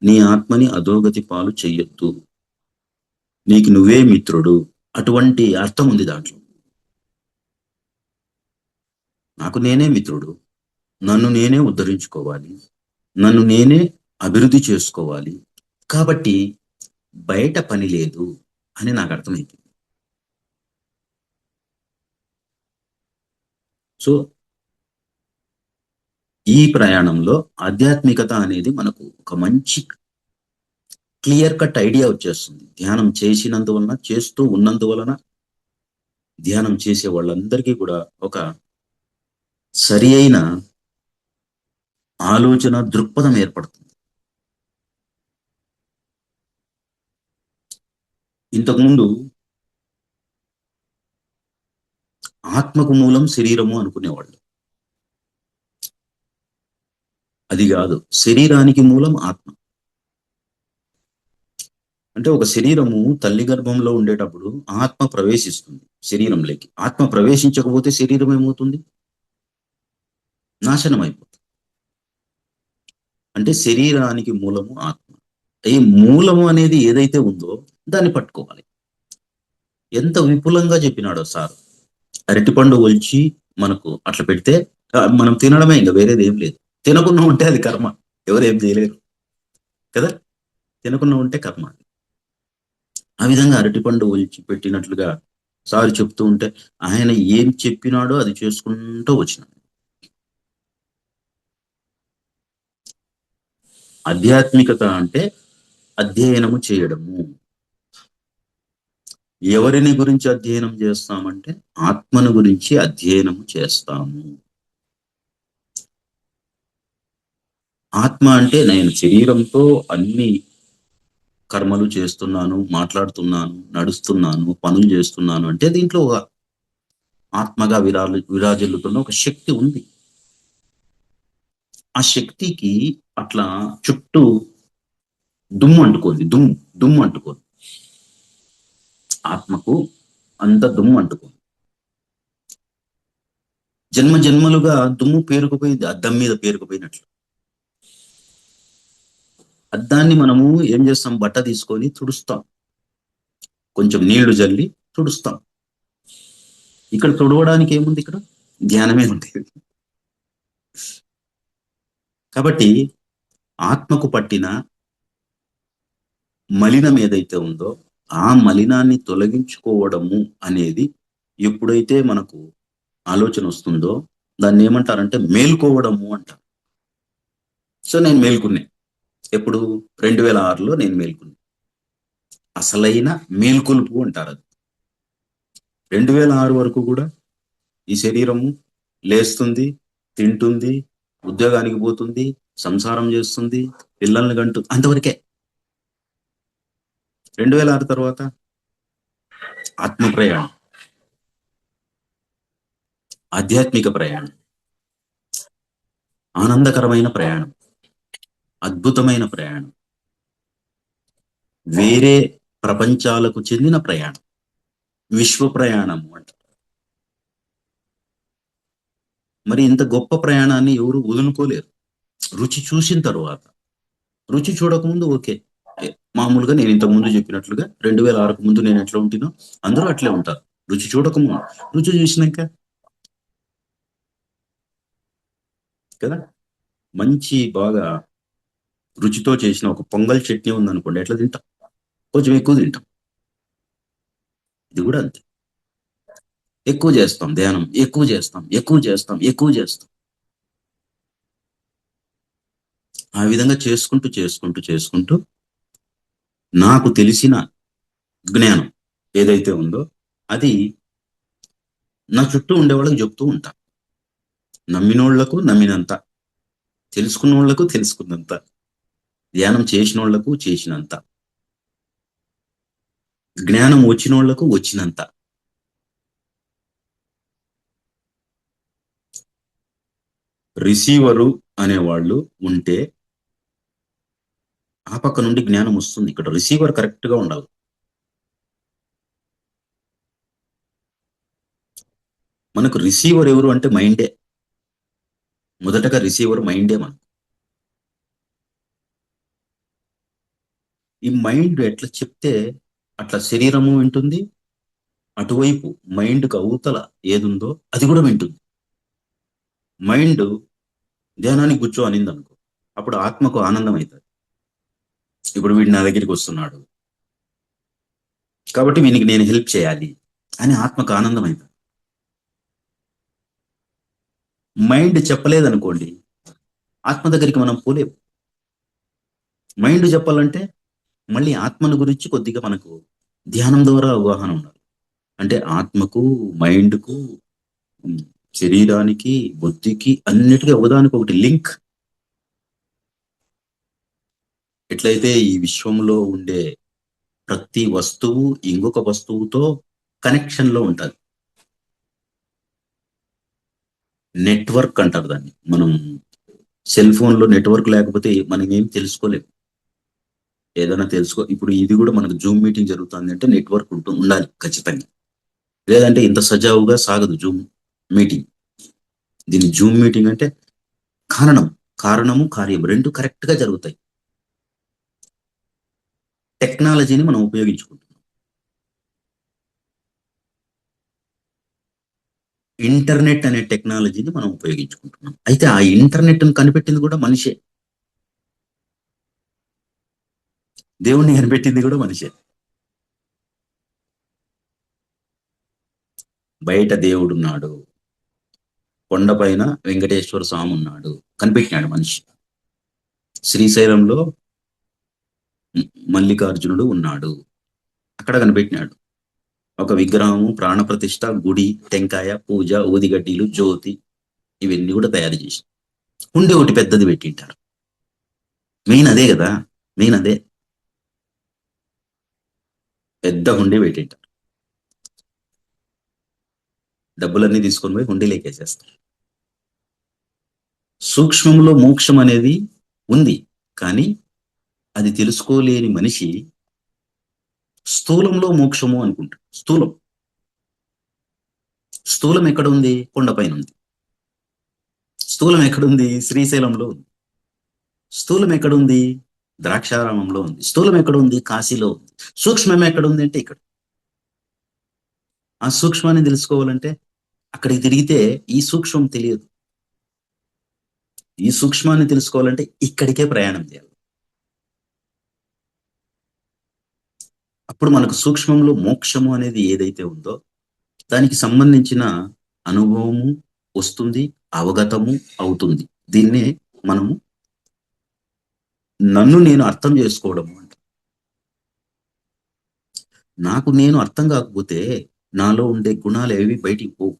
[SPEAKER 1] నీ ఆత్మని అధోగతి పాలు చెయ్యొద్దు, నీకు నువ్వే మిత్రుడు. అటువంటి అర్థం ఉంది దాంట్లో. నాకు నేనే మిత్రుడు, నన్ను నేనే ఉద్ధరించుకోవాలి, నన్ను నేనే అభివృద్ధి చేసుకోవాలి, కాబట్టి బయట పని లేదు అని నాకు అర్థమైంది. సో ఈ ప్రయాణంలో ఆధ్యాత్మికత అనేది మనకు ఒక మంచి క్లియర్ కట్ ఐడియా వచ్చేస్తుంది. ధ్యానం చేసినందువలన, చేస్తూ ఉన్నందువలన, ధ్యానం చేసే వాళ్ళందరికీ కూడా ఒక సరి అయిన ఆలోచన దృక్పథం ఏర్పడుతుంది. ఇంతకుముందు ఆత్మకు మూలం శరీరము అనుకునేవాళ్ళు. అది కాదు, శరీరానికి మూలం ఆత్మ. అంటే ఒక శరీరము తల్లి గర్భంలో ఉండేటప్పుడు ఆత్మ ప్రవేశిస్తుంది శరీరంలోకి. ఆత్మ ప్రవేశించకపోతే శరీరం ఏమవుతుంది? నాశనం అయిపోతుంది. అంటే శరీరానికి మూలము ఆత్మ. ఈ మూలము అనేది ఏదైతే ఉందో దాన్ని పట్టుకోవాలి. ఎంత విపులంగా చెప్పినాడో సార్. అరటిపండు ఒలిచి మనకు అట్లా పెడితే మనం తినడమే, ఇంకా వేరేది ఏం లేదు. తినకుండా ఉంటే అది కర్మ, ఎవరేం చేయలేరు కదా. తినకుండా ఉంటే కర్మ. ఆ విధంగా అరటిపండు ఒలిచి పెట్టినట్లుగా సార్ చెప్తూ ఉంటే ఆయన ఏం చెప్పినాడో అది చేసుకుంటూ వచ్చినాడు. ఆధ్యాత్మికత అంటే అధ్యయనము చేయడము. ఎవరిని గురించి అధ్యయనం చేస్తామంటే ఆత్మను గురించి అధ్యయనము చేస్తాము. ఆత్మ అంటే నేను శరీరంతో అన్ని కర్మలు చేస్తున్నాను, మాట్లాడుతున్నాను, నడుస్తున్నాను, పనులు చేస్తున్నాను అంటే దీంట్లో ఒక ఆత్మగా విరాజిల్లుతున్న ఒక శక్తి ఉంది. ఆ శక్తికి అట్లా చుట్టూ దుమ్ము అంటుకోండి, దుమ్ము అంటుకోండి. ఆత్మకు అంత దుమ్ము అంటుకోండి. జన్మ జన్మలుగా దుమ్ము పేరుకుపోయింది, అద్దం మీద పేరుకుపోయినట్లు. అద్దాన్ని మనము ఏం చేస్తాం? బట్ట తీసుకొని తుడుస్తాం, కొంచెం నీళ్లు జల్లి తుడుస్తాం. ఇక్కడ తుడవడానికి ఏముంది? ఇక్కడ ధ్యానమే ఉంది. కాబట్టి ఆత్మకు పట్టిన మలినం ఏదైతే ఉందో ఆ మలినాన్ని తొలగించుకోవడము అనేది ఎప్పుడైతే మనకు ఆలోచన వస్తుందో దాన్ని ఏమంటారంటే మేల్కోవడము అంటారు. సో నేను మేల్కున్నా. ఎప్పుడు? 2006లో నేను మేల్కున్నా. అసలైన మేల్కొలుపు అంటారు అది. 2006 వరకు కూడా ఈ శరీరము లేస్తుంది, తింటుంది, ఉద్యోగానికి పోతుంది, సంసారం చేస్తుంది, పిల్లల్ని కంటూ, అంతవరకే. 2006 తర్వాత ఆత్మ ప్రయాణం, ఆధ్యాత్మిక ప్రయాణం, ఆనందకరమైన ప్రయాణం, అద్భుతమైన ప్రయాణం, వేరే ప్రపంచాలకు చెందిన ప్రయాణం, విశ్వ ప్రయాణం అంట. మరి ఇంత గొప్ప ప్రయాణాన్ని ఎవరు వదులుకోలేరు రుచి చూసిన తర్వాత. రుచి చూడకముందు ఓకే, మామూలుగా నేను ఇంతకు ముందు చెప్పినట్లుగా 2006కు ముందు నేను ఎట్లా ఉంటున్నా అందరూ అట్లే ఉంటారు. రుచి చూడకముందు, రుచి చూసినాక కదా. మంచి బాగా రుచితో చేసిన ఒక పొంగల్ చట్నీ ఉందనుకోండి, ఎట్లా తింటాం? కొంచెం ఎక్కువ తింటాం. ఇది కూడా అంతే. ఎక్కువ చేస్తాం ధ్యానం, ఎక్కువ చేస్తాం, ఎక్కువ చేస్తాం, ఎక్కువ చేస్తాం. ఆ విధంగా చేసుకుంటూ చేసుకుంటూ చేసుకుంటూ నాకు తెలిసిన జ్ఞానం ఏదైతే ఉందో అది నా చుట్టూ ఉండే వాళ్ళకి చెప్తూ ఉంటా. నమ్మినోళ్లకు నమ్మినంత, తెలుసుకున్నోళ్లకు తెలుసుకున్నంత, ధ్యానం చేసినోళ్లకు చేసినంత, జ్ఞానం వచ్చినోళ్లకు వచ్చినంత. రిసీవరు అనేవాళ్ళు ఉంటే ఆ పక్క నుండి జ్ఞానం వస్తుంది. ఇక్కడ రిసీవర్ కరెక్ట్ గా ఉండాలి. మనకు రిసీవర్ ఎవరు అంటే మైండే. మొదటగా రిసీవర్ మైండే. మనం ఈ మైండ్ ఎట్లా చెప్తే అట్లా శరీరము వింటుంది, అటువైపు మైండ్కి అవతల ఏదుందో అది కూడా వింటుంది. మైండ్ ధ్యానానికి కూర్చో అనింది అనుకో, అప్పుడు ఆత్మకు ఆనందం అవుతుంది. ఇప్పుడు వీడు నా దగ్గరికి వస్తున్నాడు కాబట్టి వీనికి నేను హెల్ప్ చేయాలి అని ఆత్మకు ఆనందం అవుతుంది. మైండ్ చెప్పలేదనుకోండి, ఆత్మ దగ్గరికి మనం పోలేము. మైండ్ చెప్పాలంటే మళ్ళీ ఆత్మను గురించి కొద్దిగా మనకు ధ్యానం ద్వారా అవగాహన ఉండాలి. అంటే ఆత్మకు, మైండ్కు, శరీరానికి, బుద్ధికి అన్నిటికీ అవదానికి ఒకటి లింక్. ఎట్లయితే ఈ విశ్వంలో ఉండే ప్రతి వస్తువు ఇంకొక వస్తువుతో కనెక్షన్ లో ఉంటుంది. నెట్వర్క్ అంటారు దాన్ని. మనం సెల్ ఫోన్ లో నెట్వర్క్ లేకపోతే మనం ఏం తెలుసుకోలేము. ఏదైనా తెలుసుకో, ఇప్పుడు ఇది కూడా మనకు జూమ్ మీటింగ్ జరుగుతుంది అంటే నెట్వర్క్ ఉండాలి ఖచ్చితంగా. లేదంటే ఇంత సజావుగా సాగదు జూమ్ మీటింగ్. దీని జూమ్ మీటింగ్ అంటే కారణము కార్యం రెండు కరెక్ట్ గా జరుగుతాయి. టెక్నాలజీని మనం ఉపయోగించుకుంటున్నాం. ఇంటర్నెట్ అనే టెక్నాలజీని మనం ఉపయోగించుకుంటున్నాం. అయితే ఆ ఇంటర్నెట్ కనిపెట్టింది కూడా మనిషే. దేవుణ్ణి కనిపెట్టింది కూడా మనిషే. బయట దేవుడున్నాడు, కొండపైన వెంకటేశ్వర స్వామి ఉన్నాడు, కనిపెట్టినాడు మనిషి. శ్రీశైలంలో మల్లికార్జునుడు ఉన్నాడు, అక్కడ కనిపెట్టినాడు. ఒక విగ్రహము, ప్రాణప్రతిష్ఠ, గుడి, టెంకాయ, పూజ, ఊదిగడ్డీలు, జ్యోతి ఇవన్నీ కూడా తయారు చేసి హుండీ ఒకటి పెద్దది పెట్టింటారు. మెయిన్ అదే కదా, మెయిన్ అదే. పెద్ద హుండీ పెట్టింటారు. డబ్బులన్నీ తీసుకొని పోయి హుండీ లేకేసేస్తారు. సూక్ష్మంలో మోక్షం అనేది ఉంది, కానీ అది తెలుసుకోలేని మనిషి స్థూలంలో మోక్షము అనుకుంటాడు. స్థూలం ఎక్కడ ఉంది? కొండపైన ఉంది. స్థూలం ఎక్కడుంది? శ్రీశైలంలో ఉంది. స్థూలం ఎక్కడుంది? ద్రాక్షారామంలో ఉంది. స్థూలం ఎక్కడుంది? కాశీలో ఉంది. సూక్ష్మం ఎక్కడుంది అంటే ఇక్కడ. ఆ సూక్ష్మాన్ని తెలుసుకోవాలంటే అక్కడికి తిరిగితే ఈ సూక్ష్మం తెలియదు. ఈ సూక్ష్మాన్ని తెలుసుకోవాలంటే ఇక్కడికే ప్రయాణం చేయాలి. అప్పుడు మనకు సూక్ష్మంలో మోక్షము అనేది ఏదైతే ఉందో దానికి సంబంధించిన అనుభవము వస్తుంది, అవగతము అవుతుంది. దీన్నే మనము నన్ను నేను అర్థం చేసుకోవడము అంట. నాకు నేను అర్థం కాకపోతే నాలో ఉండే గుణాలు ఏవి బయటికి పోవు.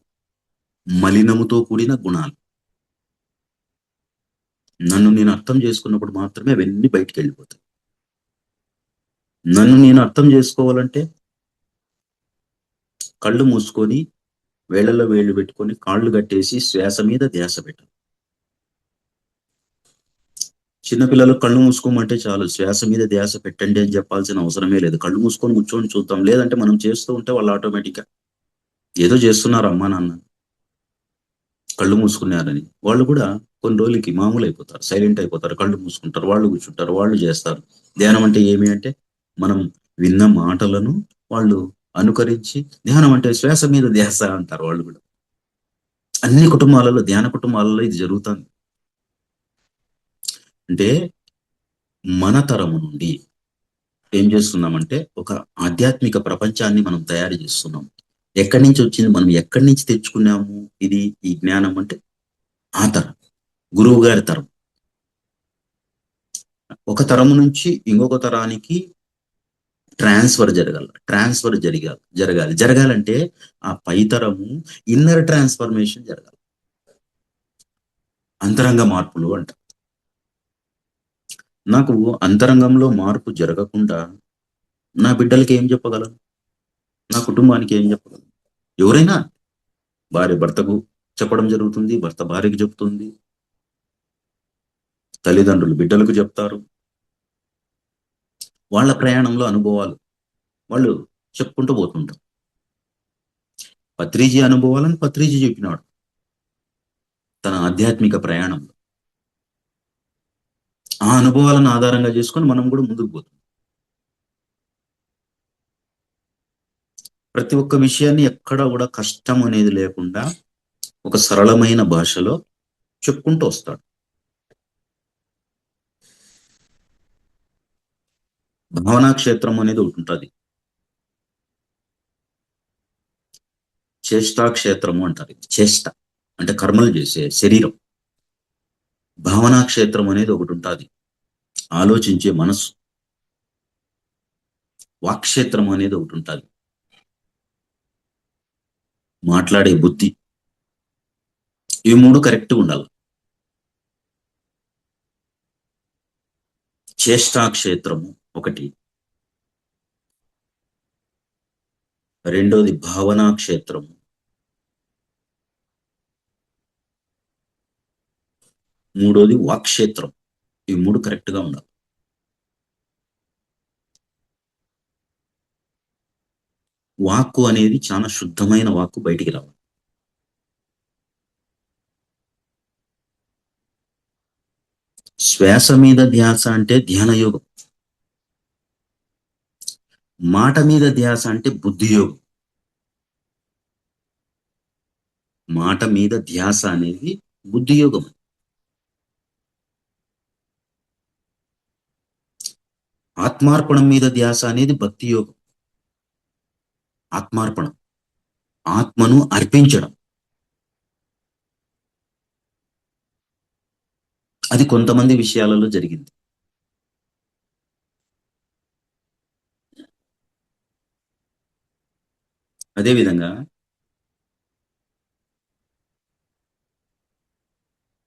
[SPEAKER 1] మలినముతో కూడిన గుణాలు. నన్ను నేను అర్థం చేసుకున్నప్పుడు మాత్రమే అవన్నీ బయటికి వెళ్ళిపోతాయి. నన్ను నేను అర్థం చేసుకోవాలంటే కళ్ళు మూసుకొని వేళ్లలో వేళ్ళు పెట్టుకొని కాళ్ళు కట్టేసి శ్వాస మీద ధ్యాస పెట్టాలి. చిన్నపిల్లలు కళ్ళు మూసుకోమంటే చాలు, శ్వాస మీద ధ్యాస పెట్టండి అని చెప్పాల్సిన అవసరమే లేదు. కళ్ళు మూసుకొని కూర్చొని చూద్దాం. లేదంటే మనం చేస్తూ ఉంటే వాళ్ళు ఆటోమేటిక్గా ఏదో చేస్తున్నారు అమ్మా నాన్న కళ్ళు మూసుకున్నారని వాళ్ళు కూడా కొన్ని రోజులకి మామూలు అయిపోతారు, సైలెంట్ అయిపోతారు, కళ్ళు మూసుకుంటారు, వాళ్ళు కూర్చుంటారు, వాళ్ళు చేస్తారు. ధ్యానం అంటే ఏమి అంటే మనం విన్న మాటలను వాళ్ళు అనుకరించి, ధ్యానం అంటే శ్వాస మీద ధ్యాస అంటారు వాళ్ళు కూడా. అన్ని కుటుంబాలలో, ధ్యాన కుటుంబాలలో ఇది జరుగుతుంది. అంటే మన తరము నుండి ఏం చేస్తున్నామంటే ఒక ఆధ్యాత్మిక ప్రపంచాన్ని మనం తయారు చేస్తున్నాం. ఎక్కడి నుంచి వచ్చింది? మనం ఎక్కడి నుంచి తెచ్చుకున్నాము ఇది ఈ జ్ఞానం అంటే ఆ తరం, గురువు గారి తరం. ఒక తరము నుంచి ఇంకొక తరానికి ట్రాన్స్ఫర్ జరగాలంటే ఆ పై తరము ఇన్నర్ ట్రాన్స్ఫర్మేషన్ జరగాలి. అంతరంగ మార్పులు అంట. నాకు అంతరంగంలో మార్పు జరగకుండా నా బిడ్డలకి ఏం చెప్పగలను, నా కుటుంబానికి ఏం చెప్పగలను? ఎవరైనా భార్య భర్తకు చెప్పడం జరుగుతుంది, భర్త భార్యకు చెప్తుంది, తల్లిదండ్రులు బిడ్డలకు చెప్తారు. వాళ్ళ ప్రయాణంలో అనుభవాలు వాళ్ళు చెప్పుకుంటూ పోతుంటారు. పత్రిజీ అనుభవాలను పత్రిజీ చెప్పినాడు తన ఆధ్యాత్మిక ప్రయాణంలో. ఆ అనుభవాలను ఆధారంగా చేసుకొని మనం కూడా ముందుకు పోతాం. ప్రతి ఒక్క విషయాన్ని ఎక్కడ కూడా కష్టం అనేది లేకుండా ఒక సరళమైన భాషలో చెప్పుకుంటూ వస్తాడు. భావనా క్షేత్రం అనేది ఒకటి ఉంటుంది, చేష్టా క్షేత్రము అంటారు. చేష్ట అంటే కర్మలు చేసే శరీరం. భావనా క్షేత్రం అనేది ఒకటి ఉంటుంది, ఆలోచించే మనసు. వాక్క్షేత్రం అనేది ఒకటి ఉంటుంది, మాట్లాడే బుద్ధి. ఈ మూడు కరెక్ట్గా ఉండాలి. చేష్టా క్షేత్రము ఒకటి, రెండోది భావనా క్షేత్రము, మూడోది వాక్క్షేత్రం. ఈ మూడు కరెక్ట్గా ఉండాలి. వాక్కు అనేది చాలా శుద్ధమైన వాక్కు బయటికి రావాలి. శ్వాస మీద ధ్యాస అంటే ధ్యాన యోగం. మాట మీద ధ్యాస అంటే బుద్ధి యోగం. మాట మీద ధ్యాస అనేది బుద్ధి యోగం. ఆత్మార్పణం మీద ధ్యాస అనేది భక్తి యోగం. ఆత్మార్పణం, ఆత్మను అర్పించడం, అది కొంతమంది విషయాలలో జరిగింది. అదేవిధంగా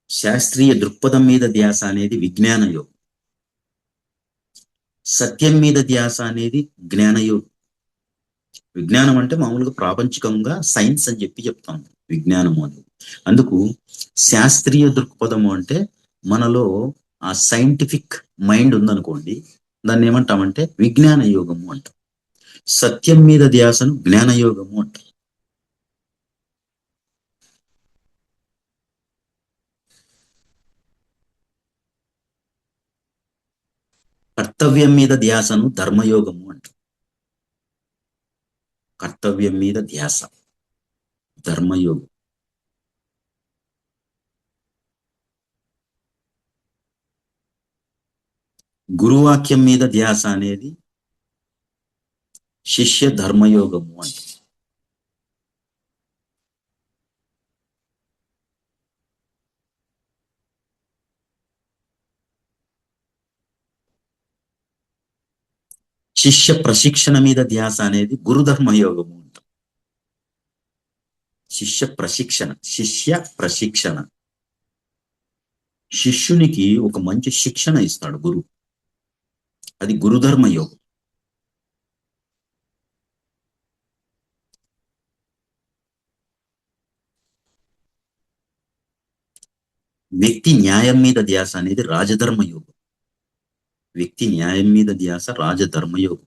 [SPEAKER 1] శాస్త్రీయ దృక్పథం మీద ధ్యాస అనేది విజ్ఞాన యోగం. సత్యం మీద ధ్యాస అనేది జ్ఞాన యోగం. విజ్ఞానం అంటే మామూలుగా ప్రాపంచికంగా సైన్స్ అని చెప్తాం విజ్ఞానము అనేది. అందుకు శాస్త్రీయ దృక్పథము అంటే మనలో ఆ సైంటిఫిక్ మైండ్ ఉందనుకోండి, దాన్ని ఏమంటామంటే విజ్ఞాన యోగము అంటాం. సత్యం మీద ధ్యాసను జ్ఞాన యోగము అంటాం. కర్తవ్యం మీద ధ్యాసను ధర్మయోగము అంటాం. కర్తవ్యం మీద ధ్యాస ధర్మయోగం. గురువాక్యం మీద ధ్యాస అనేది శిష్య ధర్మయోగము అంటాం. శిష్య ప్రశిక్షణ మీద ధ్యాస అనేది గురుధర్మ యోగము అంటాం. శిష్య ప్రశిక్షణ, శిష్యునికి ఒక మంచి శిక్షణ ఇస్తాడు గురువు, అది గురుధర్మ యోగం. వ్యక్తి న్యాయం మీద ధ్యాస అనేది రాజధర్మ యోగం. వ్యక్తి న్యాయం మీద ధ్యాస రాజధర్మ యోగం.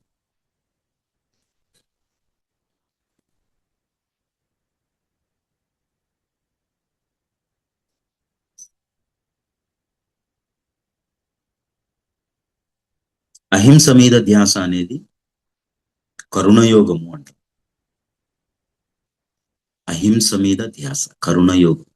[SPEAKER 1] అహింస మీద ధ్యాస అనేది కరుణయోగము అంట. అహింస మీద ధ్యాస కరుణయోగం.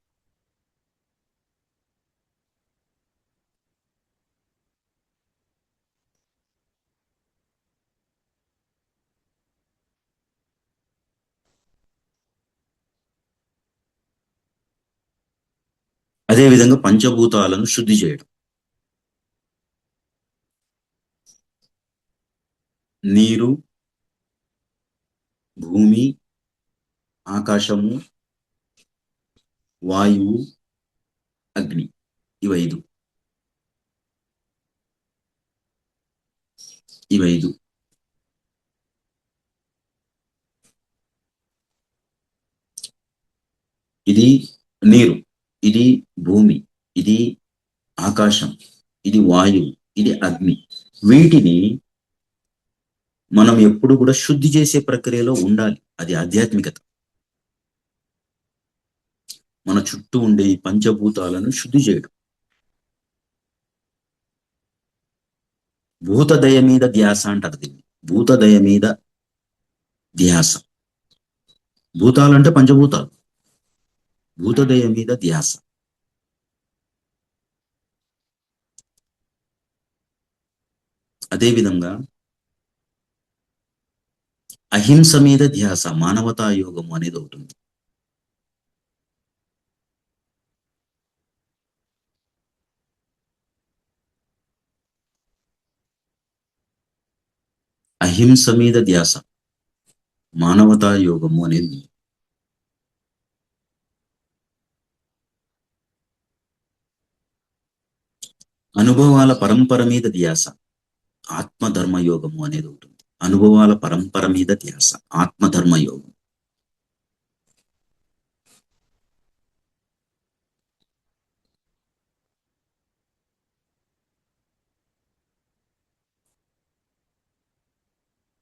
[SPEAKER 1] అదేవిధంగా పంచభూతాలను శుద్ధి చేయడం. నీరు, భూమి, ఆకాశము, వాయువు, అగ్ని. ఇవైదు. ఇది నీరు, ఇది భూమి, ఇది ఆకాశం, ఇది వాయువు, ఇది అగ్ని. వీటిని మనం ఎప్పుడు కూడా శుద్ధి చేసే ప్రక్రియలో ఉండాలి. అది ఆధ్యాత్మికత. మన చుట్టూ ఉండే ఈ పంచభూతాలను శుద్ధి చేయడం. భూతదయ మీద ధ్యాస అంటారు దీన్ని. భూతదయ మీద ధ్యాస. భూతాలంటే పంచభూతాలు. భూతదయ మీద ధ్యాస. అదేవిధంగా అహింస మీద ధ్యాస, మానవతా యోగం అనేది ఉంటుంది. అహింస మీద ధ్యాస, మానవతా యోగము అనేది. అనుభవాల పరంపర మీద ధ్యాస, ఆత్మధర్మ యోగము అనేది ఉంటుంది. అనుభవాల పరంపర మీద ధ్యాస, ఆత్మధర్మ యోగం.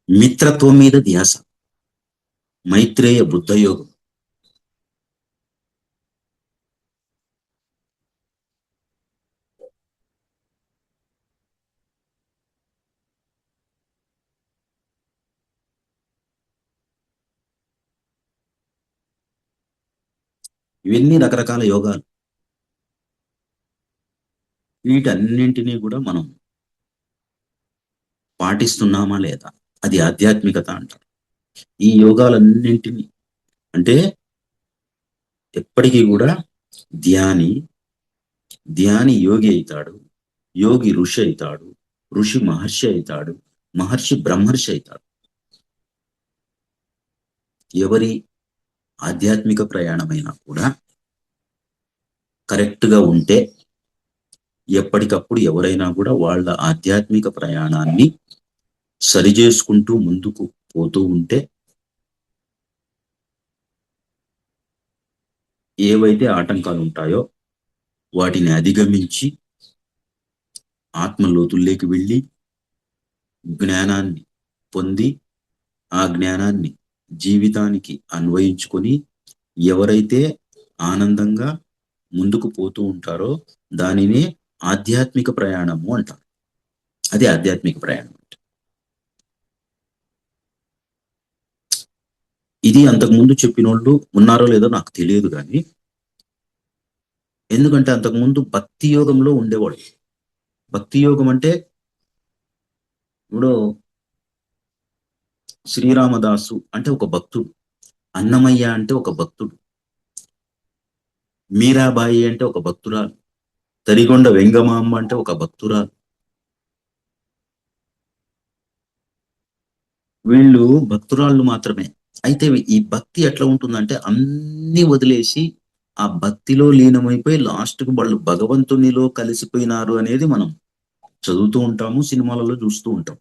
[SPEAKER 1] మిత్రత్వం మీద ధ్యాస, మైత్రేయ బుద్ధ యోగం. ఇవన్నీ రకరకాల యోగాలు. వీటన్నింటినీ కూడా మనం పాటిస్తున్నామా లేదా, అది ఆధ్యాత్మికత అంటారు. ఈ యోగాలన్నింటినీ అంటే ఎప్పటికీ కూడా ధ్యాని యోగి అవుతాడు, యోగి ఋషి అవుతాడు, ఋషి మహర్షి అవుతాడు, మహర్షి బ్రహ్మర్షి అవుతాడు. ఎవరి ఆధ్యాత్మిక ప్రయాణమైనా కూడా కరెక్ట్గా ఉంటే, ఎప్పటికప్పుడు ఎవరైనా కూడా వాళ్ళ ఆధ్యాత్మిక ప్రయాణాన్ని సరిచేసుకుంటూ ముందుకు పోతూ ఉంటే, ఏవైతే ఆటంకాలు ఉంటాయో వాటిని అధిగమించి ఆత్మలోతుల్లోకి వెళ్ళి జ్ఞానాన్ని పొంది, ఆ జ్ఞానాన్ని జీవితానికి అన్వయించుకొని ఎవరైతే ఆనందంగా ముందుకు పోతూ ఉంటారో దానినే ఆధ్యాత్మిక ప్రయాణము అంటారు. అది ఆధ్యాత్మిక ప్రయాణం. ఇది అంతకుముందు చెప్పిన వాళ్ళు ఉన్నారో లేదో నాకు తెలియదు, కానీ ఎందుకంటే అంతకుముందు భక్తి యోగంలో ఉండేవాళ్ళు. భక్తి యోగం అంటే ఇప్పుడు శ్రీరామదాసు అంటే ఒక భక్తుడు, అన్నమయ్య అంటే ఒక భక్తుడు, మీరాబాయి అంటే ఒక భక్తురాలు, తరిగొండ వెంగమాంబ అంటే ఒక భక్తురాలు. వీళ్ళు భక్తురాళ్ళు మాత్రమే. అయితే ఈ భక్తి ఎట్లా ఉంటుందంటే అన్ని వదిలేసి ఆ భక్తిలో లీనమైపోయి లాస్ట్కు వాళ్ళు భగవంతునిలో కలిసిపోయినారు అనేది మనం చదువుతూ ఉంటాము, సినిమాలలో చూస్తూ ఉంటాం.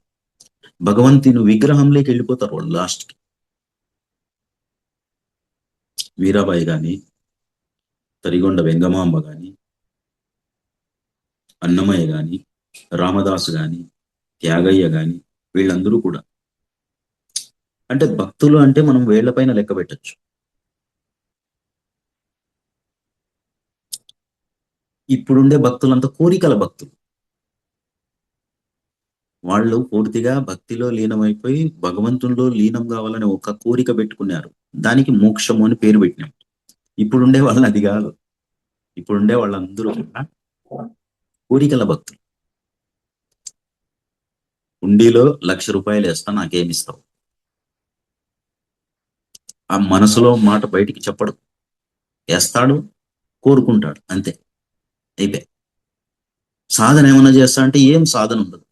[SPEAKER 1] భగవంతుని విగ్రహంలోకి వెళ్ళిపోతారు వాళ్ళు లాస్ట్కి. వీరాబాయి గాని, తరిగొండ వెంగమాంబ గాని, అన్నమయ్య గాని, రామదాసు గాని, త్యాగయ్య గాని, వీళ్ళందరూ కూడా అంటే భక్తులు అంటే మనం వేళ్లపైన లెక్క పెట్టచ్చు. ఇప్పుడుండే భక్తులంతా కోరికల భక్తులు. వాళ్ళు పూర్తిగా భక్తిలో లీనమైపోయి భగవంతునిలో లీనం కావాలని ఒక కోరిక పెట్టుకున్నారు. దానికి మోక్షము అని పేరు పెట్టినాం. ఇప్పుడుండే వాళ్ళని అది కాదు. ఇప్పుడుండే వాళ్ళందరూ కూడా కోరికల భక్తులు. ఉండిలో 1,00,000 రూపాయలు వేస్తా, నాకేమిస్తావు? ఆ మనసులో మాట బయటికి చెప్పడు, వేస్తాడు, కోరుకుంటాడు, అంతే, అయిపోయి. సాధన ఏమన్నా చేస్తా అంటే ఏం సాధన ఉండదు.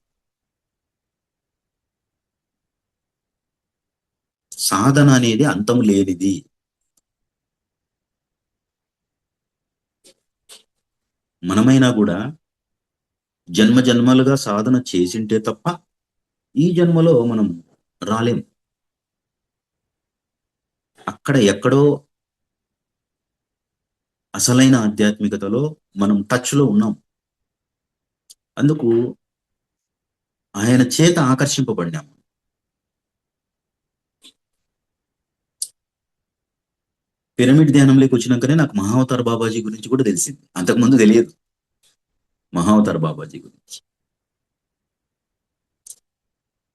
[SPEAKER 1] సాధన అనేది అంతము లేనిది. మనమైనా కూడా జన్మ జన్మలుగా సాధన చేసింటే తప్ప ఈ జన్మలో మనం రాలేం. అక్కడ ఎక్కడో అసలైన ఆధ్యాత్మికతలో మనం టచ్లో ఉన్నాం. అందుకు ఆయన చేత ఆకర్షింపబడినాం. పిరమిడ్ ధ్యానంలోకి వచ్చినాకనే నాకు మహావతార్ బాబాజీ గురించి కూడా తెలిసింది. అంతకుముందు తెలియదు మహావతార్ బాబాజీ గురించి.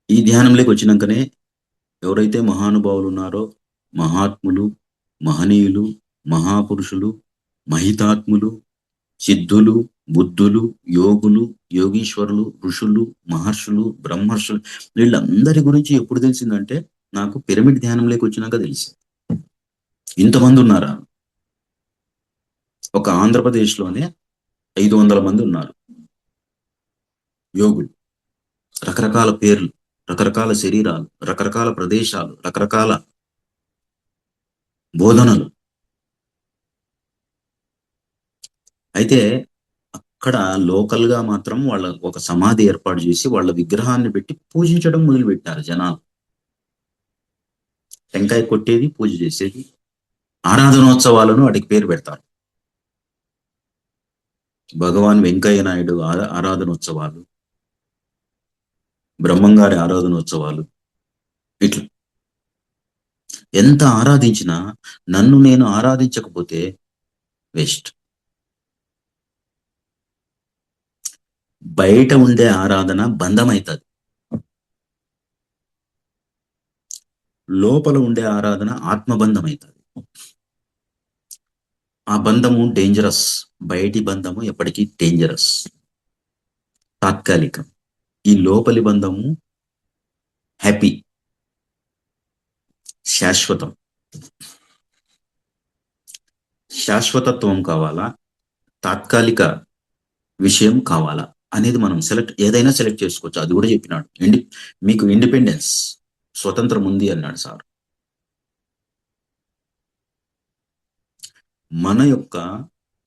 [SPEAKER 1] ఈ ధ్యానంలోకి వచ్చినాకనే ఎవరైతే మహానుభావులు ఉన్నారో, మహాత్ములు, మహనీయులు, మహాపురుషులు, మహితాత్ములు, సిద్ధులు, బుద్ధులు, యోగులు, యోగీశ్వరులు, ఋషులు, మహర్షులు, బ్రహ్మర్షులు, వీళ్ళందరి గురించి ఎప్పుడు తెలిసిందంటే నాకు పిరమిడ్ ధ్యానంలోకి వచ్చినాక తెలిసింది. ఇంతమంది ఉన్నారా? ఒక ఆంధ్రప్రదేశ్లోనే 500 మంది ఉన్నారు యోగులు. రకరకాల పేర్లు, రకరకాల శరీరాలు, రకరకాల ప్రదేశాలు, రకరకాల బోధనలు. అయితే అక్కడ లోకల్ గా మాత్రం వాళ్ళ ఒక సమాధి ఏర్పాటు చేసి వాళ్ళ విగ్రహాన్ని పెట్టి పూజించడం మొదలుపెట్టారు జనాలు. టెంకాయ కొట్టేది, పూజ చేసేది, ఆరాధనోత్సవాలను వాటికి పేరు పెడతారు. భగవాన్ వెంకయ్య నాయుడు ఆరాధనోత్సవాలు, బ్రహ్మంగారి ఆరాధనోత్సవాలు, ఇట్లా ఎంత ఆరాధించినా నన్ను నేను ఆరాధించకపోతే వేస్ట్. బయట ఉండే ఆరాధన బంధమవుతుంది, లోపల ఉండే ఆరాధన ఆత్మబంధం అవుతుంది. ఆ బంధము డేంజరస్. బయటి బంధము ఎప్పటికీ డేంజరస్, తాత్కాలికం. ఈ లోపలి బంధము హ్యాపీ, శాశ్వతం. శాశ్వతత్వం కావాలా, తాత్కాలిక విషయం కావాలా అనేది మనం ఏదైనా సెలెక్ట్ చేసుకోవచ్చు. అది కూడా చెప్పినాడు. మీకు ఇండిపెండెన్స్, స్వతంత్రం ఉంది అన్నాడు సార్. మన యొక్క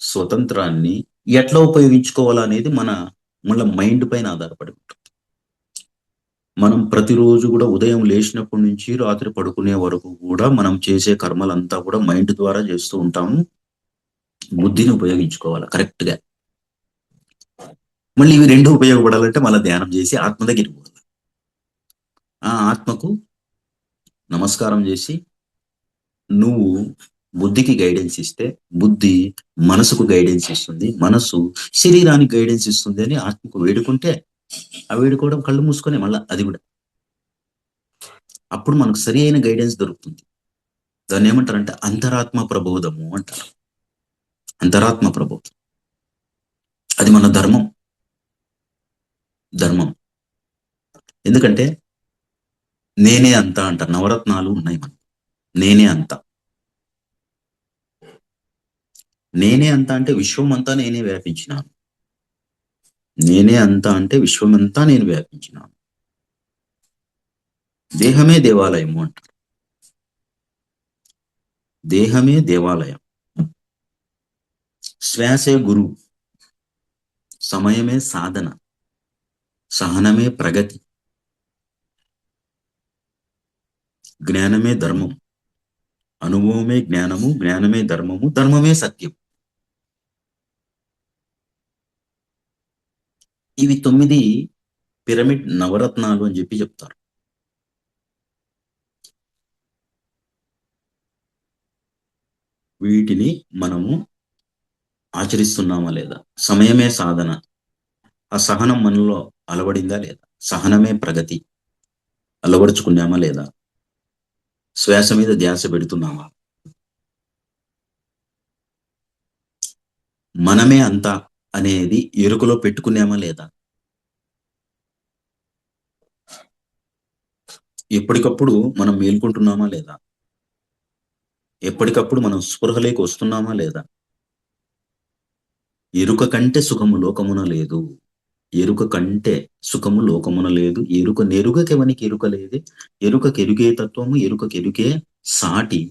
[SPEAKER 1] స్వతంత్రాన్ని ఎట్లా ఉపయోగించుకోవాలనేది మన మైండ్ పైన ఆధారపడి ఉంటుంది. మనం ప్రతిరోజు కూడా ఉదయం లేచినప్పటి నుంచి రాత్రి పడుకునే వరకు కూడా మనం చేసే కర్మలంతా కూడా మైండ్ ద్వారా చేస్తూ ఉంటాము. బుద్ధిని ఉపయోగించుకోవాలి కరెక్ట్ గా. మళ్ళీ ఇవి రెండు ఉపయోగపడాలంటే మళ్ళీ ధ్యానం చేసి ఆత్మ దగ్గరికి పోవాలి. ఆ ఆత్మకు నమస్కారం చేసి నువ్వు బుద్ధికి గైడెన్స్ ఇస్తే బుద్ధి మనసుకు గైడెన్స్ ఇస్తుంది, మనసు శరీరానికి గైడెన్స్ ఇస్తుంది అని ఆత్మకు వేడుకుంటే ఆ వేడుకోవడం కళ్ళు మూసుకొని మళ్ళీ అది కూడా అప్పుడు మనకు సరి అయిన గైడెన్స్ దొరుకుతుంది. దాన్ని ఏమంటారంటే అంతరాత్మ ప్రబోధము అంటారు. అంతరాత్మ ప్రబోధం అది మన ధర్మం. ఎందుకంటే నేనే అంత అంటారు. నవరత్నాలు ఉన్నాయి మనం. నేనే అంత, నేనే అంత అంటే విశ్వం అంతా నేనే వ్యాపించినాను. నేనే అంత అంటే విశ్వం అంతా నేను వ్యాపించినాను. దేహమే దేవాలయము అంటారు. దేహమే దేవాలయం, శ్వాసే గురువు, సమయమే సాధన, సహనమే ప్రగతి, జ్ఞానమే ధర్మం, అనుభవమే జ్ఞానము, జ్ఞానమే ధర్మము, ధర్మమే సత్యం. ఇవి 9 పిరమిడ్ నవరత్నాలు అని చెప్పి చెప్తారు. వీటిని మనము ఆచరిస్తున్నామా లేదా? సమయమే సాధన, ఆ సహనం మనలో అలవడిందా లేదా? సహనమే ప్రగతి, అలవరుచుకున్నామా లేదా? శ్వాస మీద ధ్యాస పెడుతున్నామా? మనమే అంతా అనేది ఎరుకలో పెట్టుకున్నామా లేదా? ఎప్పటికప్పుడు మనం మేల్కొంటున్నామా లేదా? ఎప్పటికప్పుడు మనం స్పృహలోకి వస్తున్నామా లేదా? ఎరుక కంటే సుఖము లోకమున లేదు. ఎరుక కంటే సుఖము లోకమున లేదు, ఎరుక నెరుగకెవనికి ఎరుక లేదే, ఎరుకకెరుకే తత్వము, ఎరుకకెరుకే సాటి,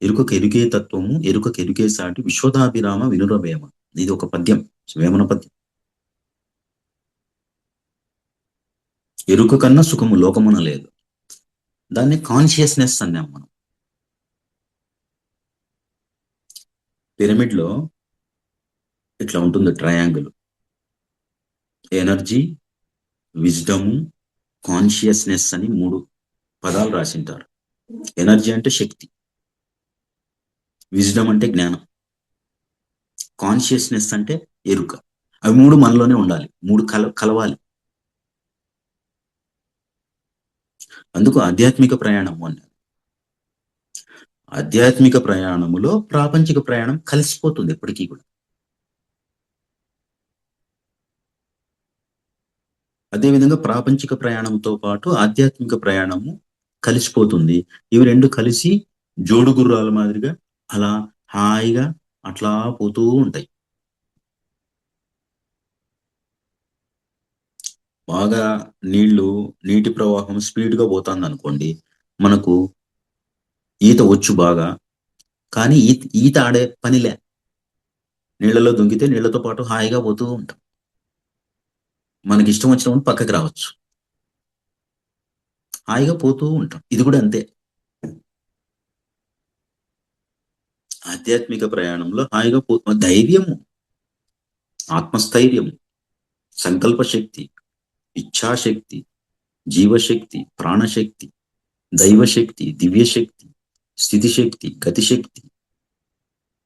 [SPEAKER 1] ఎరుకకెరుకే తత్వము, ఎరుకకెరుకే సాటి, విశ్వదాభిరామ వినురవేమ. ఇది ఒక పద్యం, వేమన పద్యం. ఎరుక కన్నా సుఖము లోకమున లేదు. దాన్ని కాన్షియస్నెస్ అన్నాం మనం. పిరమిడ్ లో ఇట్లా ఉంటుంది ట్రయాంగిల్. ఎనర్జీ, విజ్డము, కాన్షియస్నెస్ అని 3 పదాలు రాసింటారు. ఎనర్జీ అంటే శక్తి, విజ్డమ్ అంటే జ్ఞానం, కాన్షియస్నెస్ అంటే ఎరుక. అవి 3 మనలోనే ఉండాలి, 3 కలవాలి. అందుకు ఆధ్యాత్మిక ప్రయాణము అన్నారు. ఆధ్యాత్మిక ప్రయాణములో ప్రాపంచిక ప్రయాణం కలిసిపోతుంది ఎప్పటికీ కూడా. అదేవిధంగా ప్రాపంచిక ప్రయాణంతో పాటు ఆధ్యాత్మిక ప్రయాణము కలిసిపోతుంది. ఇవి 2 కలిసి జోడు గుర్రాల మాదిరిగా అలా హాయిగా అట్లా పోతూ ఉంటాయి. బాగా నీటి ప్రవాహం స్పీడ్గా పోతుంది అనుకోండి, మనకు ఈత వచ్చు బాగా, కానీ ఈత ఆడే పనిలే, నీళ్ళలో దుంకితే నీళ్లతో పాటు హాయిగా పోతూ ఉంటాం. మనకి ఇష్టం వచ్చినప్పుడు పక్కకి రావచ్చు, హాయిగా పోతూ ఉంటాం. ఇది కూడా అంతే. ఆధ్యాత్మిక ప్రయాణంలో హాయిగా ధైర్యము, ఆత్మస్థైర్యము, సంకల్ప శక్తి, ఇచ్ఛాశక్తి, జీవశక్తి, ప్రాణశక్తి, దైవశక్తి, దివ్యశక్తి, స్థితిశక్తి, గతిశక్తి,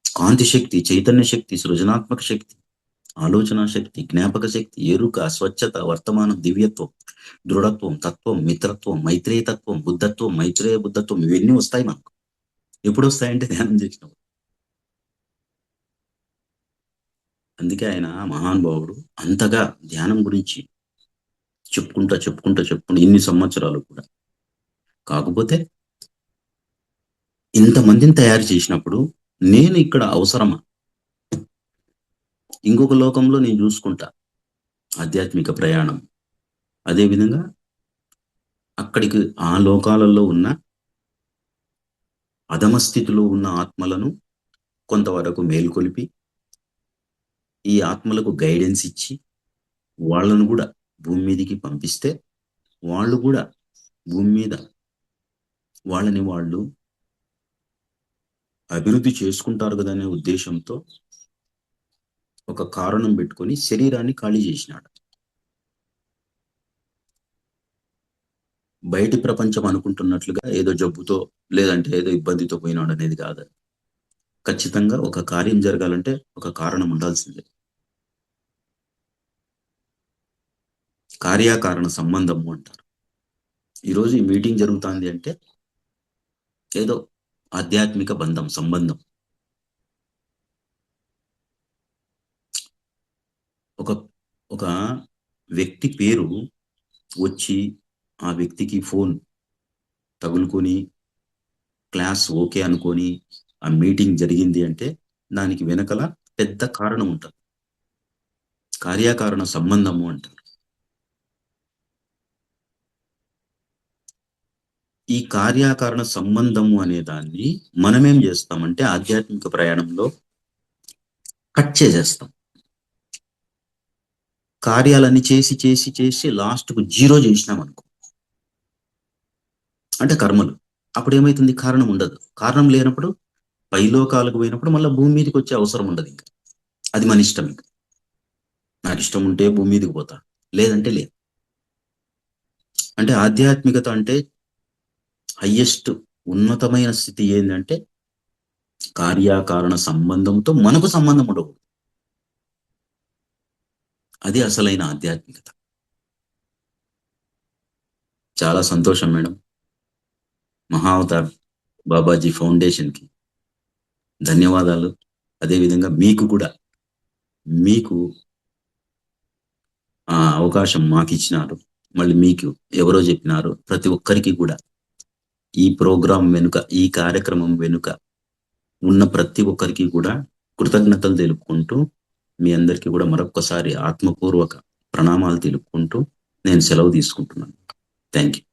[SPEAKER 1] కాంతి శక్తి, చైతన్య శక్తి, సృజనాత్మక శక్తి, ఆలోచన శక్తి, జ్ఞాపక శక్తి, ఎరుక, స్వచ్ఛత, వర్తమానం, దివ్యత్వం, దృఢత్వం, తత్వం, మిత్రత్వం, మైత్రేయ తత్వం, బుద్ధత్వం, మైత్రేయ బుద్ధత్వం. ఇవన్నీ వస్తాయి మనకు. ఎప్పుడు వస్తాయంటే ధ్యానం చేసినప్పుడు. అందుకే ఆయన మహానుభావుడు అంతగా ధ్యానం గురించి చెప్పుకుంటా ఇన్ని సంవత్సరాలు కూడా. కాకపోతే ఇంతమందిని తయారు చేసినప్పుడు నేను ఇక్కడ అవసరమా? ఇంకొక లోకంలో నేను చూసుకుంటా ఆధ్యాత్మిక ప్రయాణం. అదేవిధంగా అక్కడికి ఆ లోకాలలో ఉన్న అధమ స్థితిలో ఉన్న ఆత్మలను కొంతవరకు మేల్కొలిపి, ఈ ఆత్మలకు గైడెన్స్ ఇచ్చి వాళ్ళను కూడా భూమి మీదకి పంపిస్తే వాళ్ళు కూడా భూమి మీద వాళ్ళని వాళ్ళు అభివృద్ధి చేసుకుంటారు కదా అనే ఉద్దేశంతో ఒక కారణం పెట్టుకొని శరీరాన్ని ఖాళీ చేసినాడు. బయటి ప్రపంచం అనుకుంటున్నట్లుగా ఏదో జబ్బుతో లేదంటే ఏదో ఇబ్బందితో పోయినాడు అనేది కాదు. ఖచ్చితంగా ఒక కార్యం జరగాలంటే ఒక కారణం ఉండాల్సిందే. కార్యకారణ సంబంధము అంటారు. ఈరోజు ఈ మీటింగ్ జరుగుతుంది అంటే ఏదో ఆధ్యాత్మిక సంబంధం. ఒక వ్యక్తి పేరు వచ్చి ఆ వ్యక్తికి ఫోన్ తగులుకొని క్లాస్ ఓకే అనుకొని ఆ మీటింగ్ జరిగింది అంటే దానికి వెనకల పెద్ద కారణం ఉంటుంది. కార్యకారణ సంబంధము అంటారు. ఈ కార్యకారణ సంబంధము అనే దాన్ని మనమేం చేస్తామంటే ఆధ్యాత్మిక ప్రయాణంలో కట్ చేసేస్తాం. కార్యాలన్నీ చేసి చేసి చేసి లాస్ట్కు 0 చేసినాం అనుకో, అంటే కర్మలు. అప్పుడు ఏమైతుంది? కారణం ఉండదు. కారణం లేనప్పుడు పైలోకాలకు పోయినప్పుడు మళ్ళీ భూమి మీదకి వచ్చే అవసరం ఉండదు. ఇంకా అది మన ఇష్టం. ఇంకా నాకు ఇష్టం ఉంటే భూమి మీదకి పోతా, లేదంటే లేదు. అంటే ఆధ్యాత్మికత అంటే హయ్యెస్ట్ ఉన్నతమైన స్థితి ఏంటంటే కార్యకారణ సంబంధంతో మనకు సంబంధం ఉండకూడదు. అది అసలైన ఆధ్యాత్మికత. చాలా సంతోషం మేడం. మహావతార్ బాబాజీ ఫౌండేషన్కి ధన్యవాదాలు. అదేవిధంగా మీకు కూడా, మీకు ఆ అవకాశం మాకు ఇచ్చినారు. మళ్ళీ మీకు ఎవరో చెప్పినారు. ప్రతి ఒక్కరికి కూడా ఈ ప్రోగ్రాం వెనుక, ఈ కార్యక్రమం వెనుక ఉన్న ప్రతి ఒక్కరికి కూడా కృతజ్ఞతలు తెలుపుకుంటూ మీ అందరికీ కూడా మరొక్కసారి ఆత్మపూర్వక ప్రణామాలు తెలుపుకుంటూ నేను సెలవు తీసుకుంటున్నాను. Thank you.